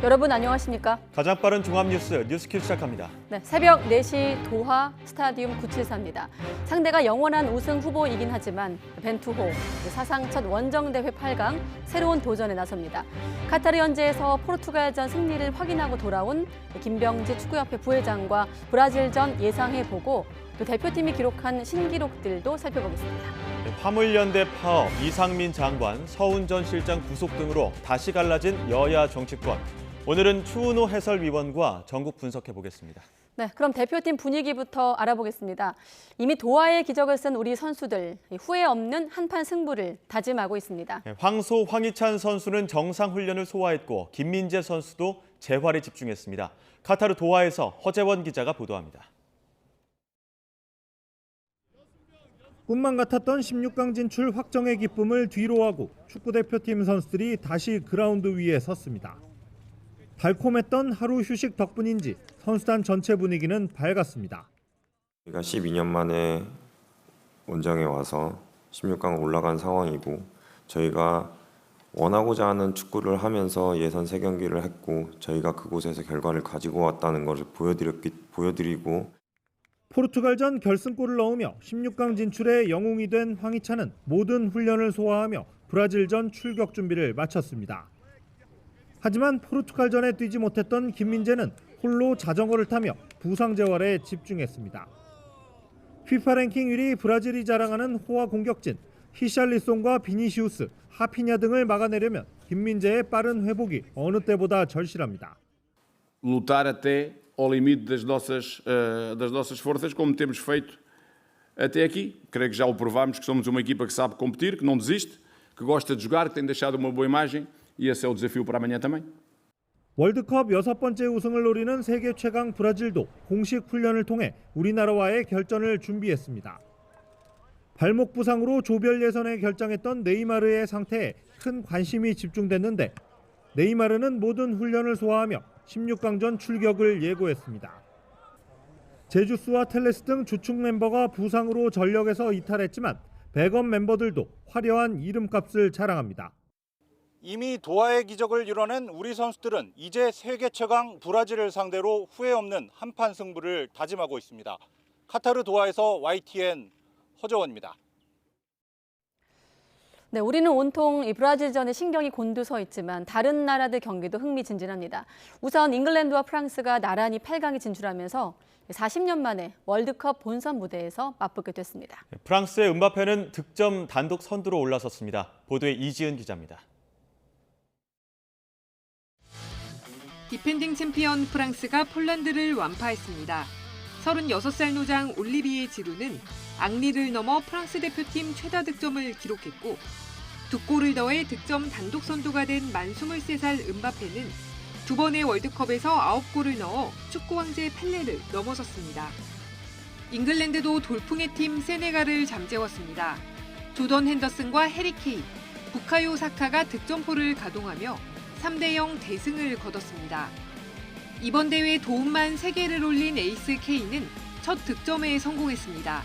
여러분 안녕하십니까? 가장 빠른 종합뉴스 뉴스킬 시작합니다. 네, 새벽 4시 도하 스타디움 974입니다. 상대가 영원한 우승 후보이긴 하지만 벤투호 사상 첫 원정대회 8강 새로운 도전에 나섭니다. 카타르 현지에서 포르투갈전 승리를 확인하고 돌아온 김병지 축구협회 부회장과 브라질전 예상해보고 또 대표팀이 기록한 신기록들도 살펴보겠습니다. 화물연대 파업, 이상민 장관, 서훈 전 실장 구속 등으로 다시 갈라진 여야 정치권. 오늘은 추은호 해설위원과 전국 분석해 보겠습니다. 네, 그럼 대표팀 분위기부터 알아보겠습니다. 이미 도하의 기적을 쓴 우리 선수들, 후회 없는 한판 승부를 다짐하고 있습니다. 황소 황희찬 선수는 정상훈련을 소화했고 김민재 선수도 재활에 집중했습니다. 카타르 도하에서 허재원 기자가 보도합니다. 꿈만 같았던 16강 진출 확정의 기쁨을 뒤로하고 축구대표팀 선수들이 다시 그라운드 위에 섰습니다. 달콤했던 하루 휴식 덕분인지 선수단 전체 분위기는 밝았습니다. 우리가 12년 만에 원정에 와서 16강 올라간 상황이고 저희가 원하고자 하는 축구를 하면서 예선 3경기를 했고 저희가 그곳에서 결과를 가지고 왔다는 것을 보여드리고 포르투갈전 결승골을 넣으며 16강 진출에 영웅이 된 황희찬은 모든 훈련을 소화하며 브라질전 출격 준비를 마쳤습니다. 하지만 포르투갈전에 뛰지 못했던 김민재는 홀로 자전거를 타며 부상 재활에 집중했습니다. FIFA 랭킹 1위 브라질이 자랑하는 호화 공격진 히샬리송과 비니시우스, 하피냐 등을 막아내려면 김민재의 빠른 회복이 어느 때보다 절실합니다. lutar até ao limite das nossas forças, como temos feito até aqui. Creio que já o provámos que somos uma equipa que sabe competir, que não desiste, que gosta de jogar, que tem deixado uma boa imagem e esse é o desafio para amanhã também. 월드컵 6번째 우승을 노리는 세계 최강 브라질도 공식 훈련을 통해 우리나라와의 결전을 준비했습니다. 발목 부상으로 조별 예선에 결장했던 네이마르의 상태에 큰 관심이 집중됐는데 네이마르는 모든 훈련을 소화하며 16강전 출격을 예고했습니다. 제주스와 텔레스 등 주축 멤버가 부상으로 전력에서 이탈했지만 백업 멤버들도 화려한 이름값을 자랑합니다. 이미 도하의 기적을 이뤄낸 우리 선수들은 이제 세계 최강 브라질을 상대로 후회 없는 한판 승부를 다짐하고 있습니다. 카타르 도하에서 YTN 허재원입니다. 네, 우리는 온통 이 브라질전에 신경이 곤두서 있지만 다른 나라들 경기도 흥미진진합니다. 우선 잉글랜드와 프랑스가 나란히 8강에 진출하면서 40년 만에 월드컵 본선 무대에서 맞붙게 됐습니다. 프랑스의 음바페는 득점 단독 선두로 올라섰습니다. 보도에 이지은 기자입니다. 디펜딩 챔피언 프랑스가 폴란드를 완파했습니다. 36살 노장 올리비에 지루는 앙리를 넘어 프랑스 대표팀 최다 득점을 기록했고 2골을 더해 득점 단독 선두가 된 만 23살 음바페는 두 번의 월드컵에서 9골을 넣어 축구 황제 펠레를 넘어섰습니다. 잉글랜드도 돌풍의 팀 세네갈을 잠재웠습니다. 조던 핸더슨과 해리 케인, 부카요 사카가 득점포를 가동하며 3대0 대승을 거뒀습니다. 이번 대회 도움만 3개를 올린 에이스 케인은 첫 득점에 성공했습니다.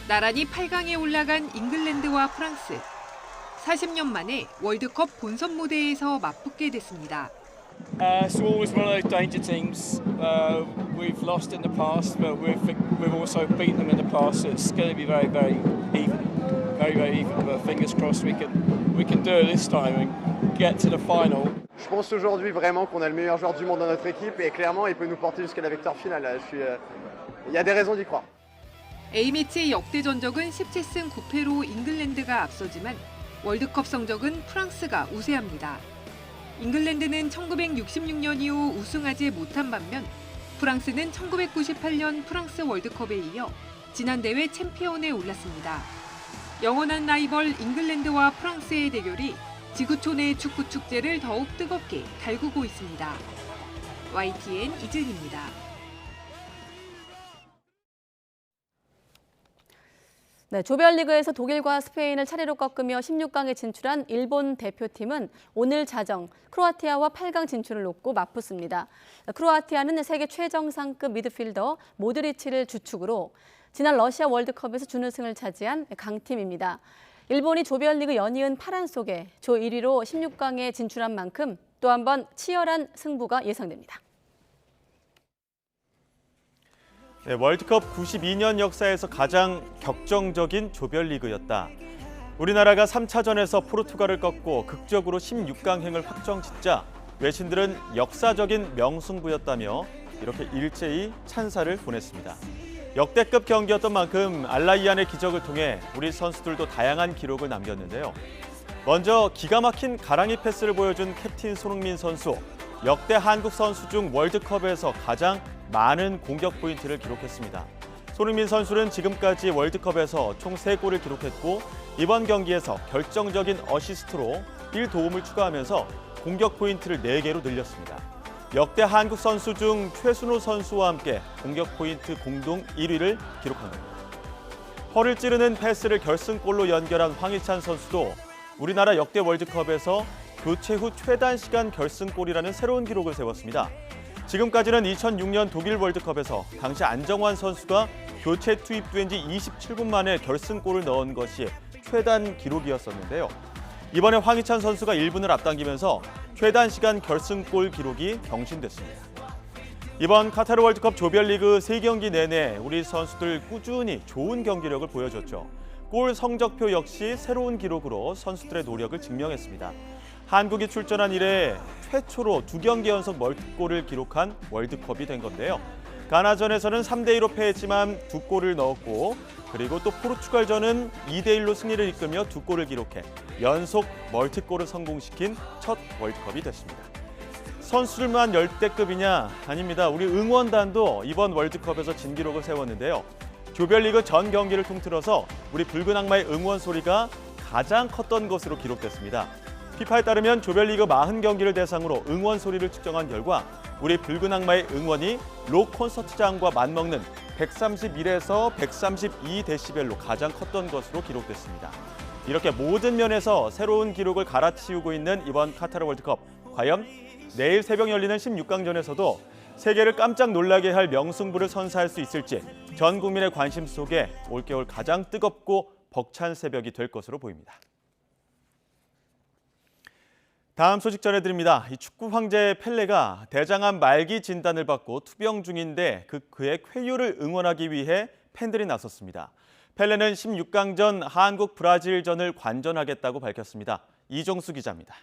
나란히 8강에 올라간 잉글랜드와 프랑스. 40년 만에 월드컵 본선 무대에서 맞붙게 됐습니다. It's always one of those danger teams. We've lost in the past, but we've also beaten them in the past. So it's going to be very even. But fingers crossed we can do it this time and get to the final. Je pense aujourd'hui vraiment qu'on a le meilleur joueur du monde dans notre équipe et clairement il peut nous porter jusqu'à la victoire finale. Il y a des raisons d'y croire. A매치 역대 전적은 17승 9패로 잉글랜드가 앞서지만 월드컵 성적은 프랑스가 우세합니다. 잉글랜드는 1966년 이후 우승하지 못한 반면 프랑스는 1998년 프랑스 월드컵에 이어 지난 대회 챔피언에 올랐습니다. 영원한 라이벌 잉글랜드와 프랑스의 대결이 지구촌 내 축구 축제를 더욱 뜨겁게 달구고 있습니다. YTN 이진입니다. 네, 조별리그에서 독일과 스페인을 차례로 꺾으며 16강에 진출한 일본 대표팀은 오늘 자정 크로아티아와 8강 진출을 놓고 맞붙습니다. 크로아티아는 세계 최정상급 미드필더 모드리치를 주축으로 지난 러시아 월드컵에서 준우승을 차지한 강팀입니다. 일본이 조별리그 연이은 파란 속에 조 1위로 16강에 진출한 만큼 또 한 번 치열한 승부가 예상됩니다. 네, 월드컵 92년 역사에서 가장 격정적인 조별리그였다. 우리나라가 3차전에서 포르투갈을 꺾고 극적으로 16강행을 확정짓자 외신들은 역사적인 명승부였다며 이렇게 일제히 찬사를 보냈습니다. 역대급 경기였던 만큼 알라이안의 기적을 통해 우리 선수들도 다양한 기록을 남겼는데요. 먼저 기가 막힌 가랑이 패스를 보여준 캡틴 손흥민 선수. 역대 한국 선수 중 월드컵에서 가장 많은 공격 포인트를 기록했습니다. 손흥민 선수는 지금까지 월드컵에서 총 3골을 기록했고 이번 경기에서 결정적인 어시스트로 1도움을 추가하면서 공격 포인트를 4개로 늘렸습니다. 역대 한국 선수 중 최순호 선수와 함께 공격 포인트 공동 1위를 기록한 겁니다. 허를 찌르는 패스를 결승골로 연결한 황희찬 선수도 우리나라 역대 월드컵에서 교체 후 최단 시간 결승골이라는 새로운 기록을 세웠습니다. 지금까지는 2006년 독일 월드컵에서 당시 안정환 선수가 교체 투입된 지 27분 만에 결승골을 넣은 것이 최단 기록이었었는데요. 이번에 황희찬 선수가 1분을 앞당기면서 최단 시간 결승골 기록이 경신됐습니다. 이번 카타르 월드컵 조별리그 3경기 내내 우리 선수들 꾸준히 좋은 경기력을 보여줬죠. 골 성적표 역시 새로운 기록으로 선수들의 노력을 증명했습니다. 한국이 출전한 이래 최초로 2경기 연속 멀티골을 기록한 월드컵이 된 건데요. 가나전에서는 3대2로 패했지만 2골을 넣었고 그리고 또 포르투갈전은 2대1로 승리를 이끌며 2골을 기록해 연속 멀티골을 성공시킨 첫 월드컵이 됐습니다. 선수들만 열대급이냐? 아닙니다. 우리 응원단도 이번 월드컵에서 진기록을 세웠는데요. 조별리그 전 경기를 통틀어서 우리 붉은 악마의 응원 소리가 가장 컸던 것으로 기록됐습니다. 피파에 따르면 조별리그 40경기를 대상으로 응원 소리를 측정한 결과 우리 붉은 악마의 응원이 록 콘서트장과 맞먹는 131에서 132데시벨로 가장 컸던 것으로 기록됐습니다. 이렇게 모든 면에서 새로운 기록을 갈아치우고 있는 이번 카타르 월드컵. 과연 내일 새벽 열리는 16강전에서도 세계를 깜짝 놀라게 할 명승부를 선사할 수 있을지 전 국민의 관심 속에 올겨울 가장 뜨겁고 벅찬 새벽이 될 것으로 보입니다. 다음 소식 전해드립니다. 이 축구 황제 펠레가 대장암 말기 진단을 받고 투병 중인데 그의 쾌유를 응원하기 위해 팬들이 나섰습니다. 펠레는 16강전 한국 브라질전을 관전하겠다고 밝혔습니다. 이종수 기자입니다.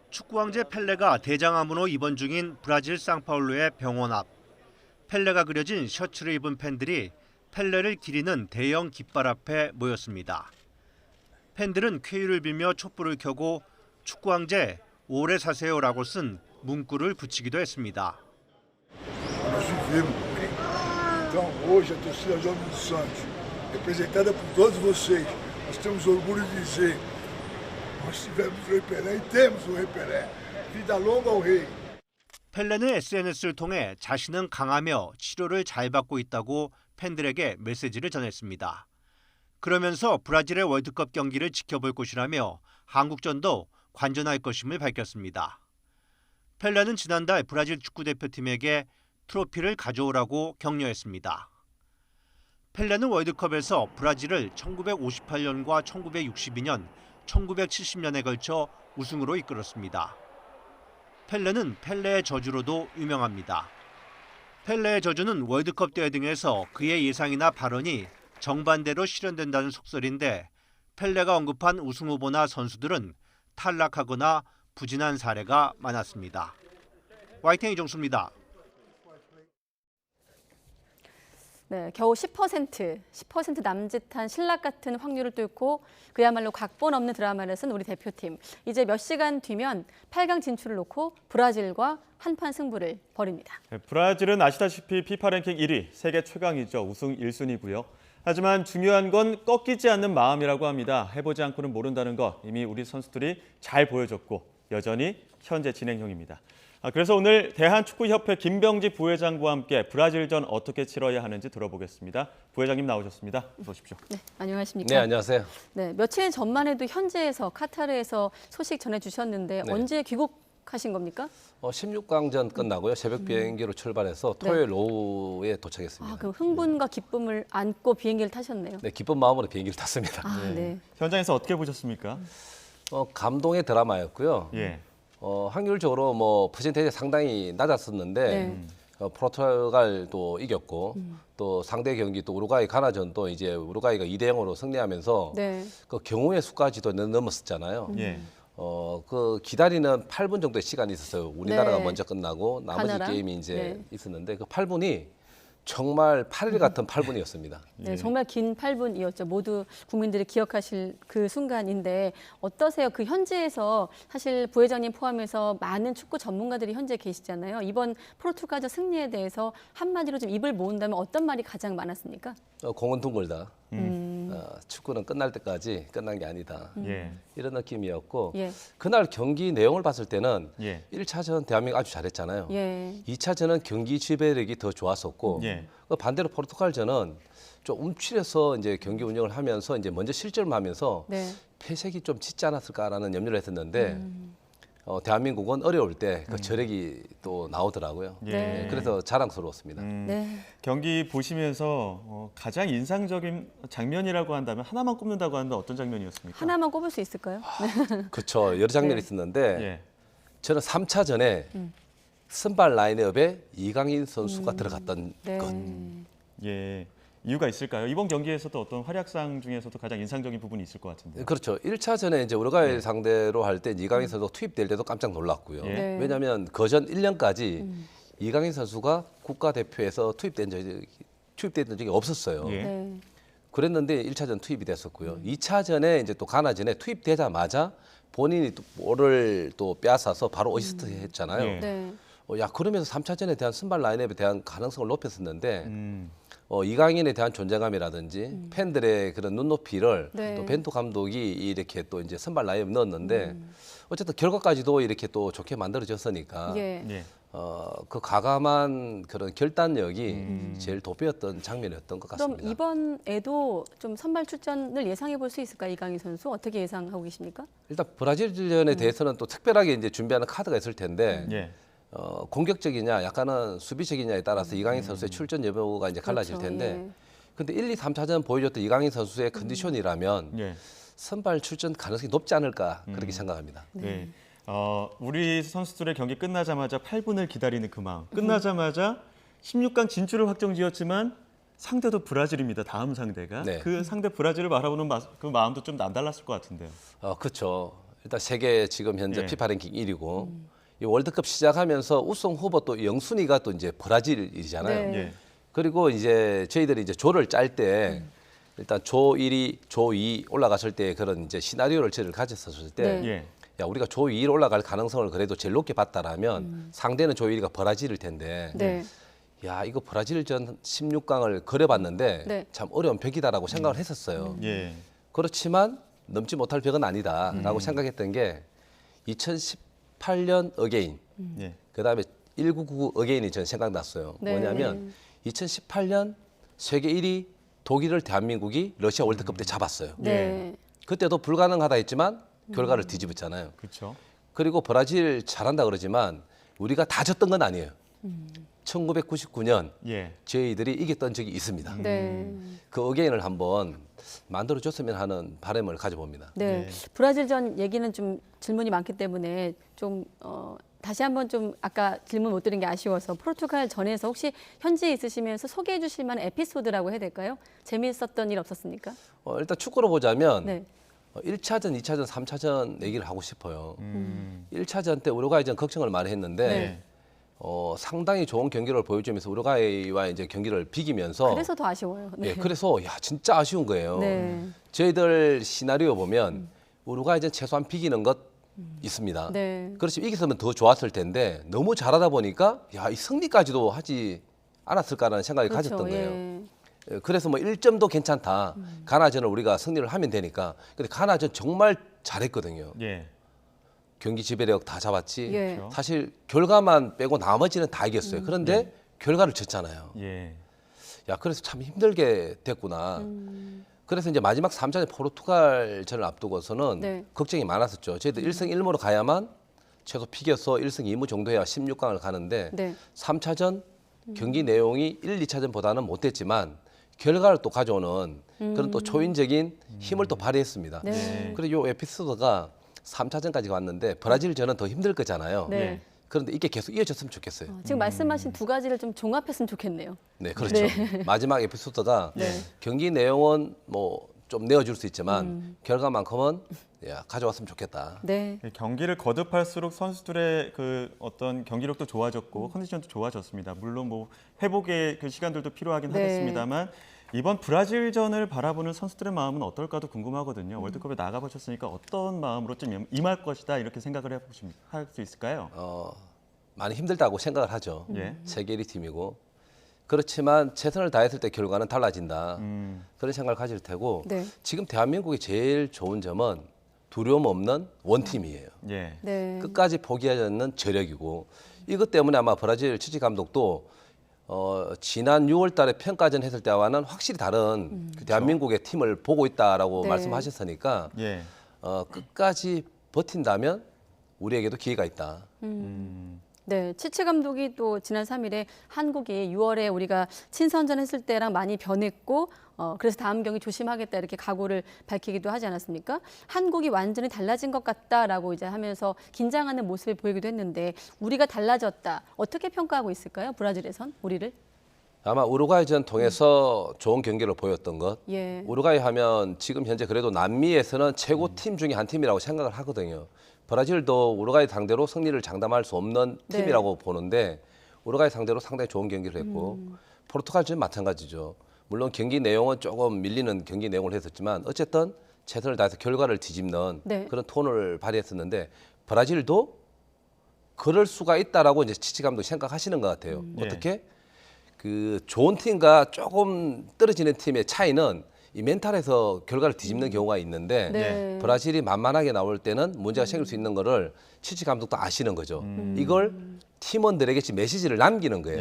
축구 황제 펠레가 대장암으로 입원 중인 브라질 상파울루의 병원 앞. 펠레가 그려진 셔츠를 입은 팬들이 펠레를 기리는 대형 깃발 앞에 모였습니다. 팬들은 쾌유를 빌며 촛불을 켜고 축구 황제 오래 사세요라고 쓴 문구를 붙이기도 했습니다. Então, hoje a torcida Jovem do Santos, representada por todos vocês, nós temos orgulho de dizer, nós tivemos o Rei Pelé e temos o Rei Pelé. Vida longa ao Rei. 펠레는 SNS를 통해 자신은 강하며 치료를 잘 받고 있다고 팬들에게 메시지를 전했습니다. 그러면서 브라질의 월드컵 경기를 지켜볼 것이라며 한국전도 관전할 것임을 밝혔습니다. 펠레는 지난달 브라질 축구대표팀에게 트로피를 가져오라고 격려했습니다. 펠레는 월드컵에서 브라질을 1958년과 1962년, 1970년에 걸쳐 우승으로 이끌었습니다. 펠레는 펠레의 저주로도 유명합니다. 펠레의 저주는 월드컵 대회 등에서 그의 예상이나 발언이 정반대로 실현된다는 속설인데 펠레가 언급한 우승 후보나 선수들은 탈락하거나 부진한 사례가 많았습니다. YTN 이종수입니다. 네, 겨우 10% 남짓한 신락 같은 확률을 뚫고 그야말로 각본 없는 드라마를 쓴 우리 대표팀. 이제 몇 시간 뒤면 8강 진출을 놓고 브라질과 한판 승부를 벌입니다. 네, 브라질은 아시다시피 피파 랭킹 1위, 세계 최강이죠. 우승 1순위고요. 하지만 중요한 건 꺾이지 않는 마음이라고 합니다. 해보지 않고는 모른다는 것 이미 우리 선수들이 잘 보여줬고 여전히 현재 진행형입니다. 그래서 오늘 대한축구협회 김병지 부회장과 함께 브라질전 어떻게 치러야 하는지 들어보겠습니다. 부회장님 나오셨습니다. 어서 오십시오. 네, 안녕하십니까? 네, 안녕하세요. 네, 며칠 전만 해도 현지에서 카타르에서 소식 전해주셨는데 네. 언제 귀국하신 겁니까? 16강전 끝나고요. 새벽 비행기로 출발해서 토요일 오후에 도착했습니다. 그 흥분과 기쁨을 안고 비행기를 타셨네요. 네, 기쁜 마음으로 비행기를 탔습니다. 네. 현장에서 어떻게 보셨습니까? 감동의 드라마였고요. 예. 확률적으로 뭐 퍼센테이지 상당히 낮았었는데 포르투갈도 이겼고 또 상대 경기 또 우루과이 가나전도 이제 우루과이가 2대0으로 승리하면서 네. 그 경우의 수까지도 넘었었잖아요. 예. 그 기다리는 8분 정도의 시간이 있었어요. 우리나라가 네. 먼저 끝나고 나머지 가나라? 게임이 이제 네. 있었는데 그 8분이 정말 8일 같은 8분이었습니다. 네, 정말 긴 8분이었죠. 모두 국민들이 기억하실 그 순간인데 어떠세요? 그 현지에서 사실 부회장님 포함해서 많은 축구 전문가들이 현재 계시잖아요. 이번 포르투갈전 승리에 대해서 한마디로 좀 입을 모은다면 어떤 말이 가장 많았습니까? 공은 둥글다. 축구는 끝날 때까지 끝난 게 아니다. 예. 이런 느낌이었고 예. 그날 경기 내용을 봤을 때는 예. 1차전 대한민국 아주 잘했잖아요. 예. 2차전은 경기 지배력이 더 좋았었고 예. 반대로 포르투갈전은 좀 움츠려서 이제 경기 운영을 하면서 이제 먼저 실점을 하면서 네. 패색이 좀 짙지 않았을까라는 염려를 했었는데 대한민국은 어려울 때 그 저력이 또 나오더라고요. 예. 네. 그래서 자랑스러웠습니다. 네. 경기 보시면서 가장 인상적인 장면이라고 한다면 하나만 꼽는다고 한다면 어떤 장면이었습니까? 하나만 꼽을 수 있을까요? 그렇죠. 여러 장면이 네. 있었는데 예. 저는 3차전에 선발 라인업에 이강인 선수가 들어갔던 네. 것. 예. 이유가 있을까요? 이번 경기에서도 어떤 활약상 중에서도 가장 인상적인 부분이 있을 것 같은데. 그렇죠. 1차전에 이제 우루과이 상대로 할 때 이강인 선수가 투입될 때도 깜짝 놀랐고요. 예. 네. 왜냐하면 거전 1년까지 이강인 선수가 국가대표에서 투입된 적이 없었어요. 예. 네. 그랬는데 1차전 투입이 됐었고요. 2차전에 이제 또 가나전에 투입되자마자 본인이 또 볼을 또 빼앗아서 바로 어시스트 했잖아요. 예. 네. 야 그러면서 3차전에 대한 선발 라인업에 대한 가능성을 높였었는데 음. 이강인에 대한 존재감이라든지 팬들의 그런 눈높이를 네. 또 벤투 감독이 이렇게 또 이제 선발 라인업 넣었는데 어쨌든 결과까지도 이렇게 또 좋게 만들어졌으니까 예. 예. 그 과감한 그런 결단력이 제일 돋보였던 장면이었던 것 그럼 같습니다. 이번에도 좀 선발 출전을 예상해 볼 수 있을까 이강인 선수 어떻게 예상하고 계십니까? 일단 브라질전에 대해서는 또 특별하게 이제 준비하는 카드가 있을 텐데 예. 공격적이냐 약간은 수비적이냐에 따라서 이강인 선수의 출전 여부가 이제 갈라질 그렇죠. 텐데 예. 근데 1, 2, 3차전 보여줬던 이강인 선수의 컨디션이라면 예. 선발 출전 가능성이 높지 않을까 그렇게 생각합니다. 네. 우리 선수들의 경기 끝나자마자 8분을 기다리는 그 마음. 끝나자마자 16강 진출을 확정지었지만 상대도 브라질입니다. 다음 상대가. 네. 그 상대 브라질을 바라보는 그 마음도 좀 남달랐을 것 같은데요. 그렇죠. 일단 세계 지금 현재 예. 피파 랭킹 1위고 이 월드컵 시작하면서 우승 후보 또 영순위가 또 이제 브라질이잖아요. 네. 예. 그리고 이제 저희들이 이제 조를 짤 때 일단 조 1위, 조 2 올라갔을 때 그런 이제 시나리오를 저희를 가졌었을 때 네. 예. 야, 우리가 조 2로 올라갈 가능성을 그래도 제일 높게 봤다라면 상대는 조 1위가 브라질일 텐데 네. 야, 이거 브라질전 16강을 그려봤는데 네. 참 어려운 벽이다라고 생각을 했었어요. 예. 그렇지만 넘지 못할 벽은 아니다라고 생각했던 게 2018년 어게인, 예. 그다음에 1999 어게인이 전 생각났어요. 네. 뭐냐면 2018년 세계 1위 독일을 대한민국이 러시아 월드컵 때 잡았어요. 네. 그때도 불가능하다 했지만 결과를 뒤집었잖아요. 그렇죠. 그리고 브라질 잘한다 그러지만 우리가 다 졌던 건 아니에요. 1999년 예. 저희들이 이겼던 적이 있습니다. 네. 그 어게인을 한번 만들어줬으면 하는 바람을 가져봅니다. 네. 네. 브라질전 얘기는 좀 질문이 많기 때문에 좀 다시 한번 좀 아까 질문 못 드린 게 아쉬워서 포르투갈 전에서 혹시 현지에 있으시면서 소개해 주실 만한 에피소드라고 해야 될까요? 재미있었던 일 없었습니까? 일단 축구로 보자면 네. 1차전, 2차전, 3차전 얘기를 하고 싶어요. 1차전 때 우루과이전 걱정을 많이 했는데 네. 상당히 좋은 경기를 보여주면서 우루과이와 이제 경기를 비기면서 그래서 더 아쉬워요. 네. 예, 그래서 야 진짜 아쉬운 거예요. 네. 저희들 시나리오 보면 우루과이전 최소한 비기는 것 있습니다. 네. 그렇지만 이겼으면 더 좋았을 텐데 너무 잘하다 보니까 야, 이 승리까지도 하지 않았을까라는 생각이 그렇죠. 가졌던 거예요. 예. 예, 그래서 뭐 1점도 괜찮다. 가나전을 우리가 승리를 하면 되니까. 근데 가나전 정말 잘했거든요. 예. 경기 지배력 다 잡았지. 예. 그렇죠. 사실 결과만 빼고 나머지는 다 이겼어요. 그런데 결과를 졌잖아요. 예. 야, 그래서 참 힘들게 됐구나. 그래서 이제 마지막 3차전 포르투갈전을 앞두고서는 네. 걱정이 많았었죠. 저희들 1승 1무로 가야만 최소 피겨서 1승 2무 정도 해야 16강을 가는데 네. 3차전 경기 내용이 1, 2차전보다는 못됐지만 결과를 또 가져오는 그런 또 초인적인 힘을 또 발휘했습니다. 네. 그리고 이 에피소드가 3차전까지 왔는데 브라질전은 더 힘들 거잖아요. 네. 그런데 이게 계속 이어졌으면 좋겠어요. 지금 말씀하신 두 가지를 좀 종합했으면 좋겠네요. 네, 그렇죠. 네. 마지막 에피소드가 네. 경기 내용은 뭐 좀 내어줄 수 있지만 결과만큼은 가져왔으면 좋겠다. 네. 경기를 거듭할수록 선수들의 그 어떤 경기력도 좋아졌고 컨디션도 좋아졌습니다. 물론 뭐 회복의 그 시간들도 필요하긴 네. 하겠습니다만 이번 브라질전을 바라보는 선수들의 마음은 어떨까도 궁금하거든요. 월드컵에 나가보셨으니까 어떤 마음으로 좀 임할 것이다 이렇게 생각을 할 수 있을까요? 많이 힘들다고 생각을 하죠. 예. 세계 1위 팀이고. 그렇지만 최선을 다했을 때 결과는 달라진다. 그런 생각을 가질 테고 네. 지금 대한민국의 제일 좋은 점은 두려움 없는 원팀이에요. 예. 네. 끝까지 포기하지 않는 저력이고 이것 때문에 아마 브라질 치치 감독도 지난 6월 달에 평가전 했을 때와는 확실히 다른 그 대한민국의 팀을 보고 있다라고 네. 말씀하셨으니까 예. 끝까지 버틴다면 우리에게도 기회가 있다. 네, 치치 감독이 또 지난 3일에 한국이 6월에 우리가 친선전 했을 때랑 많이 변했고 그래서 다음 경기 조심하겠다 이렇게 각오를 밝히기도 하지 않았습니까? 한국이 완전히 달라진 것 같다라고 이제 하면서 긴장하는 모습을 보이기도 했는데 우리가 달라졌다. 어떻게 평가하고 있을까요? 브라질에선 우리를? 아마 우루과이전 통해서 좋은 경기를 보였던 것. 예. 우루과이 하면 지금 현재 그래도 남미에서는 최고 팀 중에 한 팀이라고 생각을 하거든요. 브라질도 우루과이 상대로 승리를 장담할 수 없는 네. 팀이라고 보는데 우루과이 상대로 상당히 좋은 경기를 했고 포르투갈전 마찬가지죠. 물론 경기 내용은 조금 밀리는 경기 내용을 했었지만 어쨌든 최선을 다해서 결과를 뒤집는 네. 그런 톤을 발휘했었는데 브라질도 그럴 수가 있다라고 이제 치치 감독이 생각하시는 것 같아요. 예. 어떻게? 그 좋은 팀과 조금 떨어지는 팀의 차이는 이 멘탈에서 결과를 뒤집는 경우가 있는데 네. 브라질이 만만하게 나올 때는 문제가 생길 수 있는 거를 치치 감독도 아시는 거죠. 이걸 팀원들에게 지금 메시지를 남기는 거예요.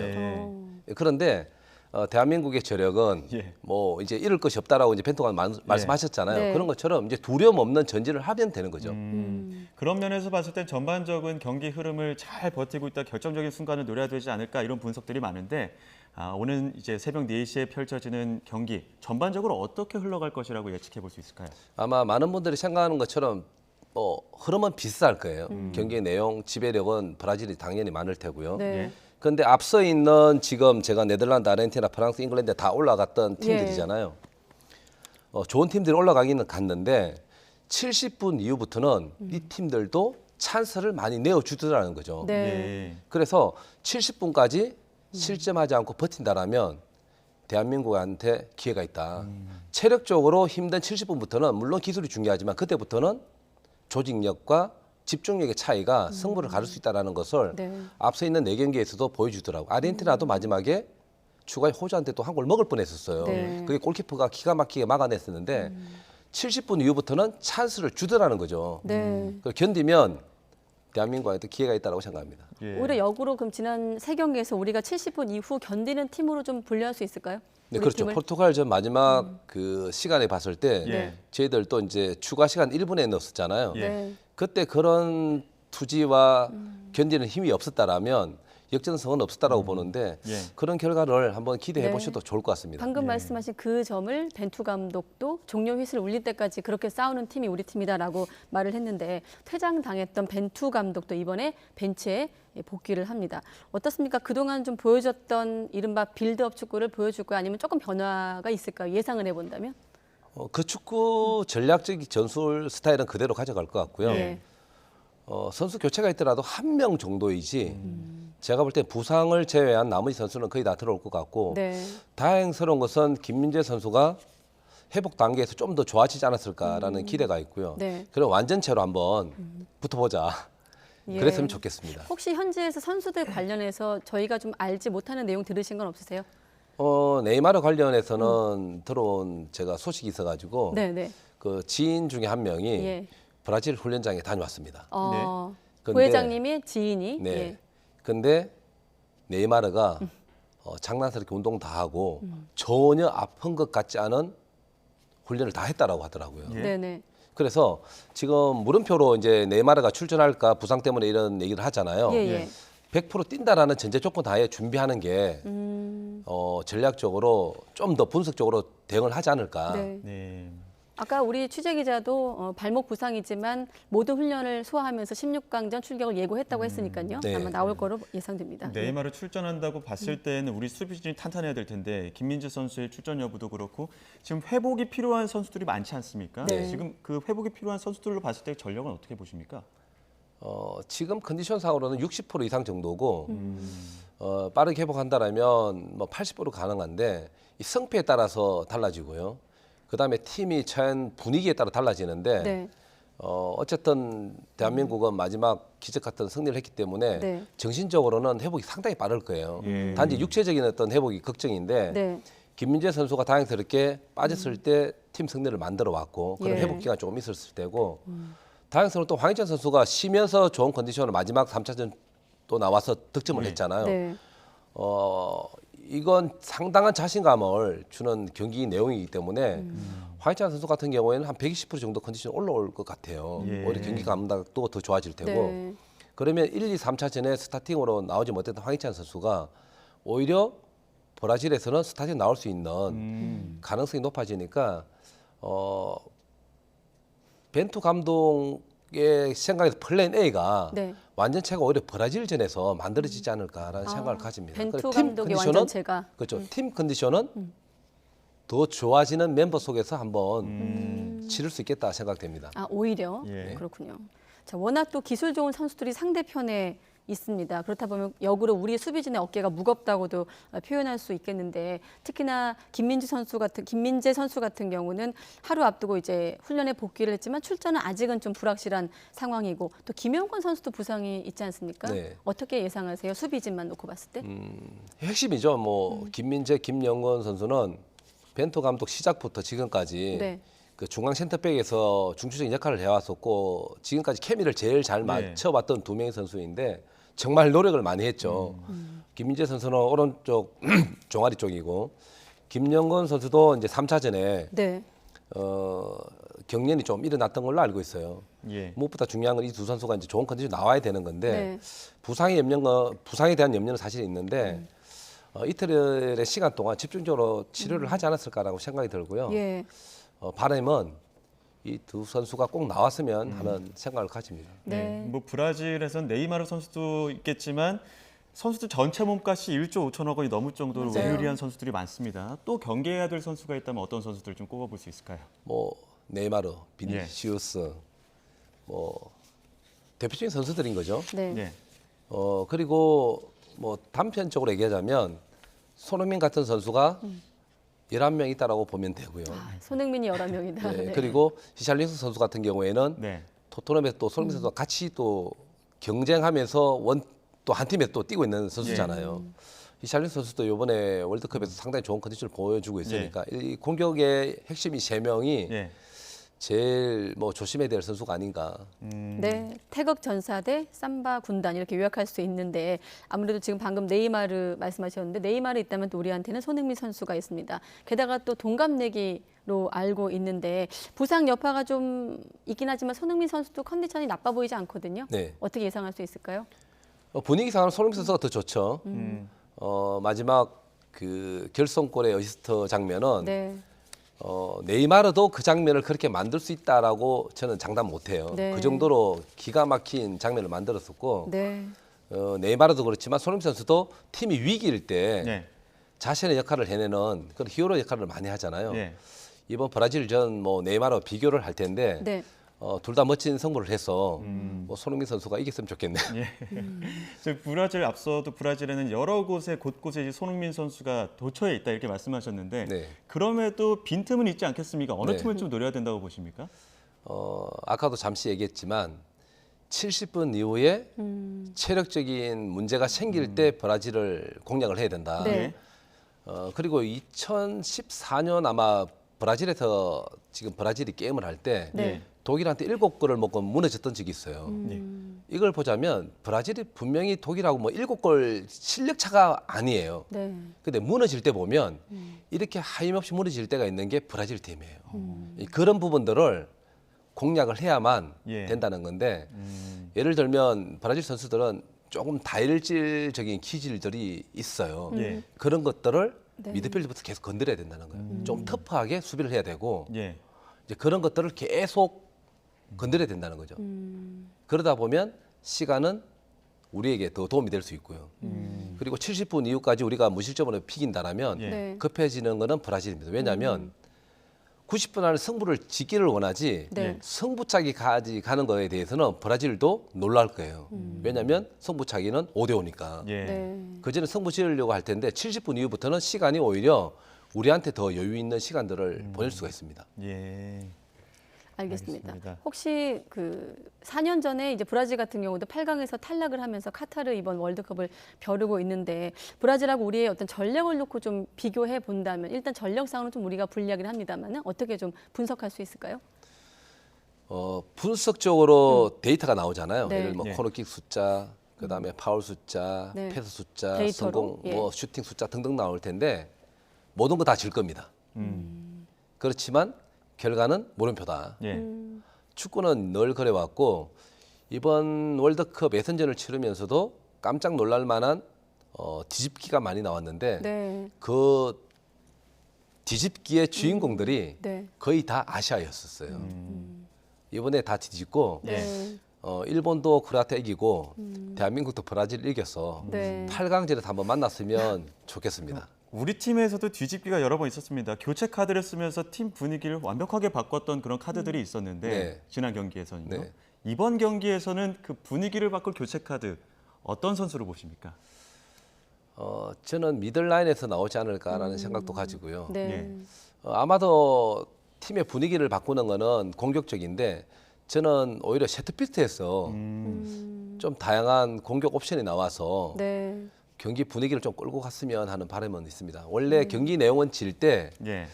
예. 그런데 대한민국의 저력은 예. 뭐 이제 잃을 것이 없다라고 이제 벤투가 말씀하셨잖아요. 네. 그런 것처럼 이제 두려움 없는 전진을 하면 되는 거죠. 그런 면에서 봤을 땐 전반적인 경기 흐름을 잘 버티고 있다 결정적인 순간을 노려야 되지 않을까 이런 분석들이 많은데 오늘 이제 새벽 4시에 펼쳐지는 경기 전반적으로 어떻게 흘러갈 것이라고 예측해 볼 수 있을까요? 아마 많은 분들이 생각하는 것처럼 흐름은 비슷할 거예요. 경기의 내용, 지배력은 브라질이 당연히 많을 테고요. 네. 예. 그런데 앞서 있는 지금 제가 네덜란드, 아르헨티나, 프랑스, 잉글랜드 다 올라갔던 팀들이잖아요. 좋은 팀들이 올라가기는 갔는데 70분 이후부터는 이 팀들도 찬스를 많이 내어주더라는 거죠. 네. 예. 그래서 70분까지 실점하지 않고 버틴다라면 대한민국한테 기회가 있다. 체력적으로 힘든 70분부터는 물론 기술이 중요하지만 그때부터는 조직력과 집중력의 차이가 승부를 가를 수 있다는 것을 네. 앞서 있는 4경기에서도 보여주더라고요. 아르헨티나도 마지막에 추가에 호주한테 또 한 골 먹을 뻔했었어요. 네. 그게 골키퍼가 기가 막히게 막아냈었는데 70분 이후부터는 찬스를 주더라는 거죠. 네. 그걸 견디면 대한민국한테 기회가 있다고 생각합니다. 예. 오히려 역으로 그럼 지난 3경기에서 우리가 70분 이후 견디는 팀으로 좀 분류할 수 있을까요? 네, 우리 그렇죠. 팀을? 포르투갈전 마지막 그 시간에 봤을 때 예. 저희들 또 이제 추가 시간 1분에 넣었었잖아요. 예. 네. 그때 그런 투지와 견디는 힘이 없었다라면 역전성은 없었다라고 보는데 예. 그런 결과를 한번 기대해 네. 보셔도 좋을 것 같습니다. 방금 말씀하신 그 점을 벤투 감독도 종료 휘슬을 울릴 때까지 그렇게 싸우는 팀이 우리 팀이다라고 말을 했는데 퇴장당했던 벤투 감독도 이번에 벤치에 복귀를 합니다. 어떻습니까? 그동안 좀 보여줬던 이른바 빌드업 축구를 보여줄까요? 아니면 조금 변화가 있을까요? 예상을 해본다면? 그 축구 전략적 전술 스타일은 그대로 가져갈 것 같고요. 네. 선수 교체가 있더라도 한 명 정도이지 제가 볼 때 부상을 제외한 나머지 선수는 거의 다 들어올 것 같고 네. 다행스러운 것은 김민재 선수가 회복 단계에서 좀 더 좋아지지 않았을까라는 기대가 있고요. 네. 그럼 완전체로 한번 붙어보자. 예. 그랬으면 좋겠습니다. 혹시 현지에서 선수들 관련해서 저희가 좀 알지 못하는 내용 들으신 건 없으세요? 네이마르 관련해서는 들어온 제가 소식이 있어가지고 네. 그 지인 중에 한 명이 예. 브라질 훈련장에 다녀왔습니다. 근데- 부회장님의 지인이 네. 예. 근데 네이마르가 장난스럽게 운동 다 하고 전혀 아픈 것 같지 않은 훈련을 다 했다라고 하더라고요. 예. 네네. 그래서 지금 물음표로 이제 네이마르가 출전할까 부상 때문에 이런 얘기를 하잖아요. 예. 100% 뛴다라는 전제 조건 하에 준비하는 게 전략적으로 좀 더 분석적으로 대응을 하지 않을까. 네. 네. 아까 우리 취재 기자도 발목 부상이지만 모든 훈련을 소화하면서 16강전 출격을 예고했다고 했으니까요. 네. 아마 나올 거로 예상됩니다. 네이마르 출전한다고 봤을 때는 우리 수비진이 탄탄해야 될 텐데 김민재 선수의 출전 여부도 그렇고 지금 회복이 필요한 선수들이 많지 않습니까? 네. 지금 그 회복이 필요한 선수들로 봤을 때 전력은 어떻게 보십니까? 지금 컨디션상으로는 60% 이상 정도고 빠르게 회복한다라면 뭐 80% 가능한데 이 성패에 따라서 달라지고요. 그다음에 팀이 처한 분위기에 따라 달라지는데 네. 어쨌든 대한민국은 마지막 기적 같은 승리를 했기 때문에 네. 정신적으로는 회복이 상당히 빠를 거예요. 예. 단지 육체적인 어떤 회복이 걱정인데 네. 김민재 선수가 다행스럽게 빠졌을 때 팀 승리를 만들어 왔고 그런 예. 회복 기간 조금 있었을 때고 다행스러운 또 황희찬 선수가 쉬면서 좋은 컨디션을 마지막 3차전 또 나와서 득점을 했잖아요. 네. 이건 상당한 자신감을 주는 경기 내용이기 때문에 황희찬 선수 같은 경우에는 한 120% 정도 컨디션 올라올 것 같아요. 예. 오히려 경기 감각도 더 좋아질 테고. 네. 그러면 1, 2, 3차전에 스타팅으로 나오지 못했던 황희찬 선수가 오히려 브라질에서는 스타팅 나올 수 있는 가능성이 높아지니까 벤투 감독의 생각에서 플랜 A가 네. 완전체가 오히려 브라질전에서 만들어지지 않을까라는 생각을 가집니다. 벤투 그래서 팀 감독의 컨디션은- 완전체가. 그렇죠. 팀 컨디션은 더 좋아지는 멤버 속에서 한번 치를 수 있겠다 생각됩니다. 아, 오히려 예. 그렇군요. 자, 워낙 또 기술 좋은 선수들이 상대편에 있습니다. 그렇다 보면 역으로 우리 수비진의 어깨가 무겁다고도 표현할 수 있겠는데 특히나 김민재 선수 같은 경우는 하루 앞두고 이제 훈련에 복귀를 했지만 출전은 아직은 좀 불확실한 상황이고 또 김영권 선수도 부상이 있지 않습니까? 네. 어떻게 예상하세요? 수비진만 놓고 봤을 때? 핵심이죠. 뭐 김민재, 김영건 선수는 벤투 감독 시작부터 지금까지 네. 그 중앙 센터백에서 중추적인 역할을 해왔었고 지금까지 케미를 제일 잘 맞춰왔던 두 명의 선수인데 정말 노력을 많이 했죠. 김민재 선수는 오른쪽 종아리 쪽이고 김영건 선수도 이제 3차전에 네. 경련이 좀 일어났던 걸로 알고 있어요. 예. 무엇보다 중요한 건 이 두 선수가 이제 좋은 컨디션 나와야 되는 건데 네. 부상에 대한 염려는 사실 있는데 이틀의 시간 동안 집중적으로 치료를 하지 않았을까라고 생각이 들고요. 예. 바람은 이 두 선수가 꼭 나왔으면 하는 생각을 가집니다. 네. 뭐 브라질에선 네이마르 선수도 있겠지만 선수들 전체 몸값이 1조 5천억 원이 넘을 정도로 맞아요. 의유리한 선수들이 많습니다. 또 경계해야 될 선수가 있다면 어떤 선수들 좀 꼽아볼 수 있을까요? 뭐 네이마르, 비니시우스, 뭐 대표적인 선수들인 거죠. 네. 네. 그리고 뭐 단편적으로 얘기하자면 손흥민 같은 선수가 11명 있다라고 보면 되고요. 손흥민이 11명이다. 네, 그리고 히샬리슨 선수 같은 경우에는 네. 토트넘에서 또 손흥민 선수가 같이 또 경쟁하면서 또 한 팀에 또 뛰고 있는 선수잖아요. 히샬리슨 선수도 이번에 월드컵에서 상당히 좋은 컨디션을 보여주고 있으니까 이 공격의 핵심이 3명이 예. 제일 뭐 조심해야 될 선수가 아닌가. 네, 태극 전사 대 삼바 군단 이렇게 요약할 수 있는데 아무래도 지금 방금 네이마르 말씀하셨는데 네이마르 있다면 또 우리한테는 손흥민 선수가 있습니다. 게다가 또 동갑내기로 알고 있는데 부상 여파가 좀 있긴 하지만 손흥민 선수도 컨디션이 나빠 보이지 않거든요. 네. 어떻게 예상할 수 있을까요? 분위기상으로 손흥민 선수가 더 좋죠. 마지막 그 결승골의 어시스트 장면은 네. 네이마르도 그 장면을 그렇게 만들 수 있다라고 저는 장담 못해요. 네. 그 정도로 기가 막힌 장면을 만들었었고 네. 네이마르도 그렇지만 손흥민 선수도 팀이 위기일 때 네. 자신의 역할을 해내는 그런 히어로 역할을 많이 하잖아요. 네. 이번 브라질전 뭐 네이마르와 비교를 할 텐데 네. 둘 다 멋진 승부를 해서 뭐 손흥민 선수가 이겼으면 좋겠네요. 예. 브라질 앞서도 브라질에는 여러 곳곳에 이제 손흥민 선수가 도처에 있다 이렇게 말씀하셨는데 네. 그럼에도 빈틈은 있지 않겠습니까? 어느 네. 팀을 좀 노려야 된다고 보십니까? 아까도 잠시 얘기했지만 70분 이후에 체력적인 문제가 생길 때 브라질을 공략을 해야 된다. 네. 그리고 2014년 아마 브라질에서 지금 브라질이 게임을 할 때 네. 독일한테 7골을 먹고 무너졌던 적이 있어요. 이걸 보자면 브라질이 분명히 독일하고 뭐 7골 실력 차가 아니에요. 네. 근데 무너질 때 보면 이렇게 하염없이 무너질 때가 있는 게 브라질 팀이에요. 그런 부분들을 공략을 해야만 예. 된다는 건데 예를 들면 브라질 선수들은 조금 다혈질적인 기질들이 있어요. 예. 그런 것들을 네. 미드필드부터 계속 건드려야 된다는 거예요. 좀 터프하게 수비를 해야 되고 예. 이제 그런 것들을 계속 건드려야 된다는 거죠. 그러다 보면 시간은 우리에게 더 도움이 될 수 있고요. 그리고 70분 이후까지 우리가 무실점으로 비긴다라면 네. 급해지는 거는 브라질입니다. 왜냐하면 90분 안에 승부를 짓기를 원하지 네. 승부차기까지 가는 거에 대해서는 브라질도 놀랄 거예요. 왜냐하면 승부차기는 5대5니까. 예. 네. 그전에 승부 지으려고 할 텐데 70분 이후부터는 시간이 오히려 우리한테 더 여유 있는 시간들을 보낼 수가 있습니다. 예. 알겠습니다. 알겠습니다. 혹시 그 4년 전에 이제 브라질 같은 경우도 8강에서 탈락을 하면서 카타르 이번 월드컵을 벼르고 있는데 브라질하고 우리의 어떤 전력을 놓고 좀 비교해 본다면 일단 전력상으로 좀 우리가 불리하긴 합니다만 어떻게 좀 분석할 수 있을까요? 분석적으로 데이터가 나오잖아요. 네. 예를 들면 예. 코너킥 숫자, 그다음에 파울 숫자, 네. 패스 숫자, 데이터로? 성공, 예. 뭐 슈팅 숫자 등등 나올 텐데 모든 거 다 질 겁니다. 그렇지만 결과는 물음표다. 예. 축구는 늘 그래왔고 이번 월드컵 예선전을 치르면서도 깜짝 놀랄 만한 뒤집기가 많이 나왔는데 네. 그 뒤집기의 주인공들이 네. 거의 다 아시아였었어요. 이번에 다 뒤집고 네. 일본도 크로아티아 이기고 대한민국도 브라질 이겨서 네. 8강전에서 한번 만났으면 좋겠습니다. 우리 팀에서도 뒤집기가 여러 번 있었습니다. 교체 카드를 쓰면서 팀 분위기를 완벽하게 바꿨던 그런 카드들이 있었는데 네. 지난 경기에서는요. 네. 이번 경기에서는 그 분위기를 바꿀 교체 카드 어떤 선수로 보십니까? 저는 미들라인에서 나오지 않을까라는 생각도 가지고요. 네. 예. 아마도 팀의 분위기를 바꾸는 거는 공격적인데 저는 오히려 세트피스에서 좀 다양한 공격 옵션이 나와서 네. 경기 분위기를 좀 끌고 갔으면 하는 바람은 있습니다. 원래 경기 내용은 질 때 예.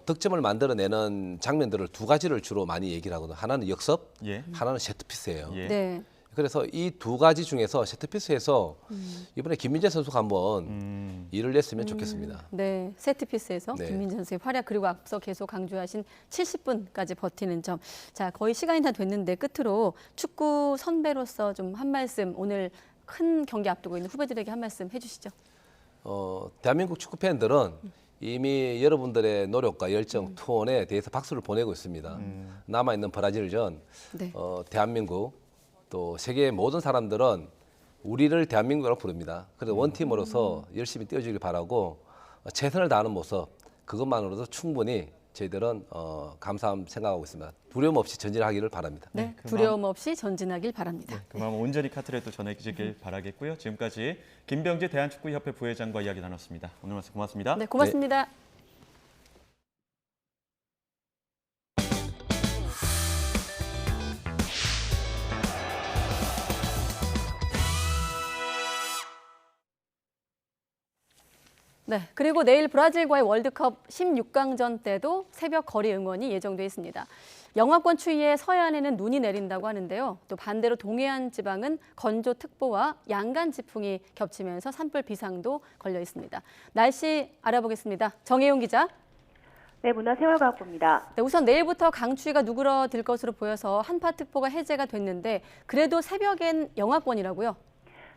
득점을 만들어내는 장면들을 두 가지를 주로 많이 얘기를 하거든요. 하나는 역습, 예. 하나는 세트피스예요. 예. 네. 그래서 이 두 가지 중에서 세트피스에서 이번에 김민재 선수가 한번 일을 냈으면 좋겠습니다. 네, 세트피스에서 네. 김민재 선수의 활약 그리고 앞서 계속 강조하신 70분까지 버티는 점. 자, 거의 시간이 다 됐는데 끝으로 축구 선배로서 좀 한 말씀 오늘 큰 경기 앞두고 있는 후배들에게 한 말씀 해주시죠. 대한민국 축구 팬들은 이미 여러분들의 노력과 열정, 투혼에 대해서 박수를 보내고 있습니다. 남아있는 브라질전, 네. 대한민국, 또 세계의 모든 사람들은 우리를 대한민국이라고 부릅니다. 그래서 원팀으로서 열심히 뛰어주길 바라고 최선을 다하는 모습, 그것만으로도 충분히 저희들은 감사함 생각하고 있습니다. 두려움 없이 전진하기를 바랍니다. 네, 두려움 없이 전진하길 바랍니다. 그 마음 온전히 카트에 또 전해지길 바라겠고요. 지금까지 김병재 대한축구협회 부회장과 이야기 나눴습니다. 오늘 말씀 고맙습니다. 네, 고맙습니다. 네, 그리고 내일 브라질과의 월드컵 16강전 때도 새벽 거리 응원이 예정돼 있습니다. 영하권 추위에 서해안에는 눈이 내린다고 하는데요. 또 반대로 동해안 지방은 건조특보와 양간지풍이 겹치면서 산불 비상도 걸려 있습니다. 날씨 알아보겠습니다. 정혜용 기자. 네, 문화생활과학부입니다. 네, 우선 내일부터 강추위가 누그러들 것으로 보여서 한파특보가 해제가 됐는데 그래도 새벽엔 영하권이라고요?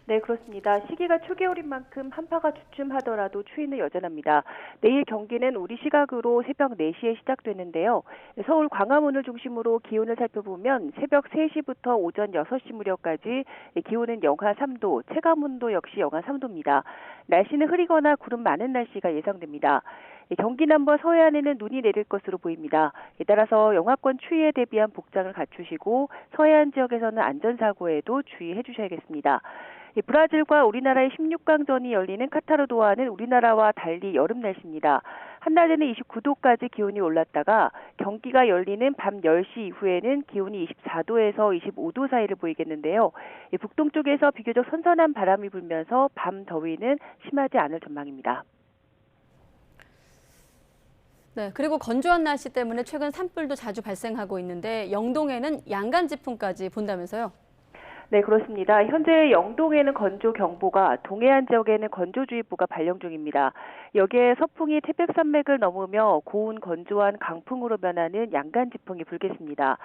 네, 그렇습니다. 시기가 초겨울인 만큼 한파가 주춤하더라도 추위는 여전합니다. 내일 경기는 우리 시각으로 새벽 4시에 시작되는데요. 서울 광화문을 중심으로 기온을 살펴보면 새벽 3시부터 오전 6시 무렵까지 기온은 영하 3도, 체감온도 역시 영하 3도입니다. 날씨는 흐리거나 구름 많은 날씨가 예상됩니다. 경기 남부 서해안에는 눈이 내릴 것으로 보입니다. 따라서 영하권 추위에 대비한 복장을 갖추시고 서해안 지역에서는 안전사고에도 주의해 주셔야겠습니다. 브라질과 우리나라의 16강전이 열리는 카타르 도하는 우리나라와 달리 여름 날씨입니다. 한낮에는 29도까지 기온이 올랐다가 경기가 열리는 밤 10시 이후에는 기온이 24도에서 25도 사이를 보이겠는데요. 북동쪽에서 비교적 선선한 바람이 불면서 밤 더위는 심하지 않을 전망입니다. 네, 그리고 건조한 날씨 때문에 최근 산불도 자주 발생하고 있는데 영동에는 양간지풍까지 본다면서요? 네, 그렇습니다. 현재 영동에는 건조경보가, 동해안 지역에는 건조주의보가 발령 중입니다. 여기에 서풍이 태백산맥을 넘으며 고운 건조한 강풍으로 변하는 양간지풍이 불겠습니다.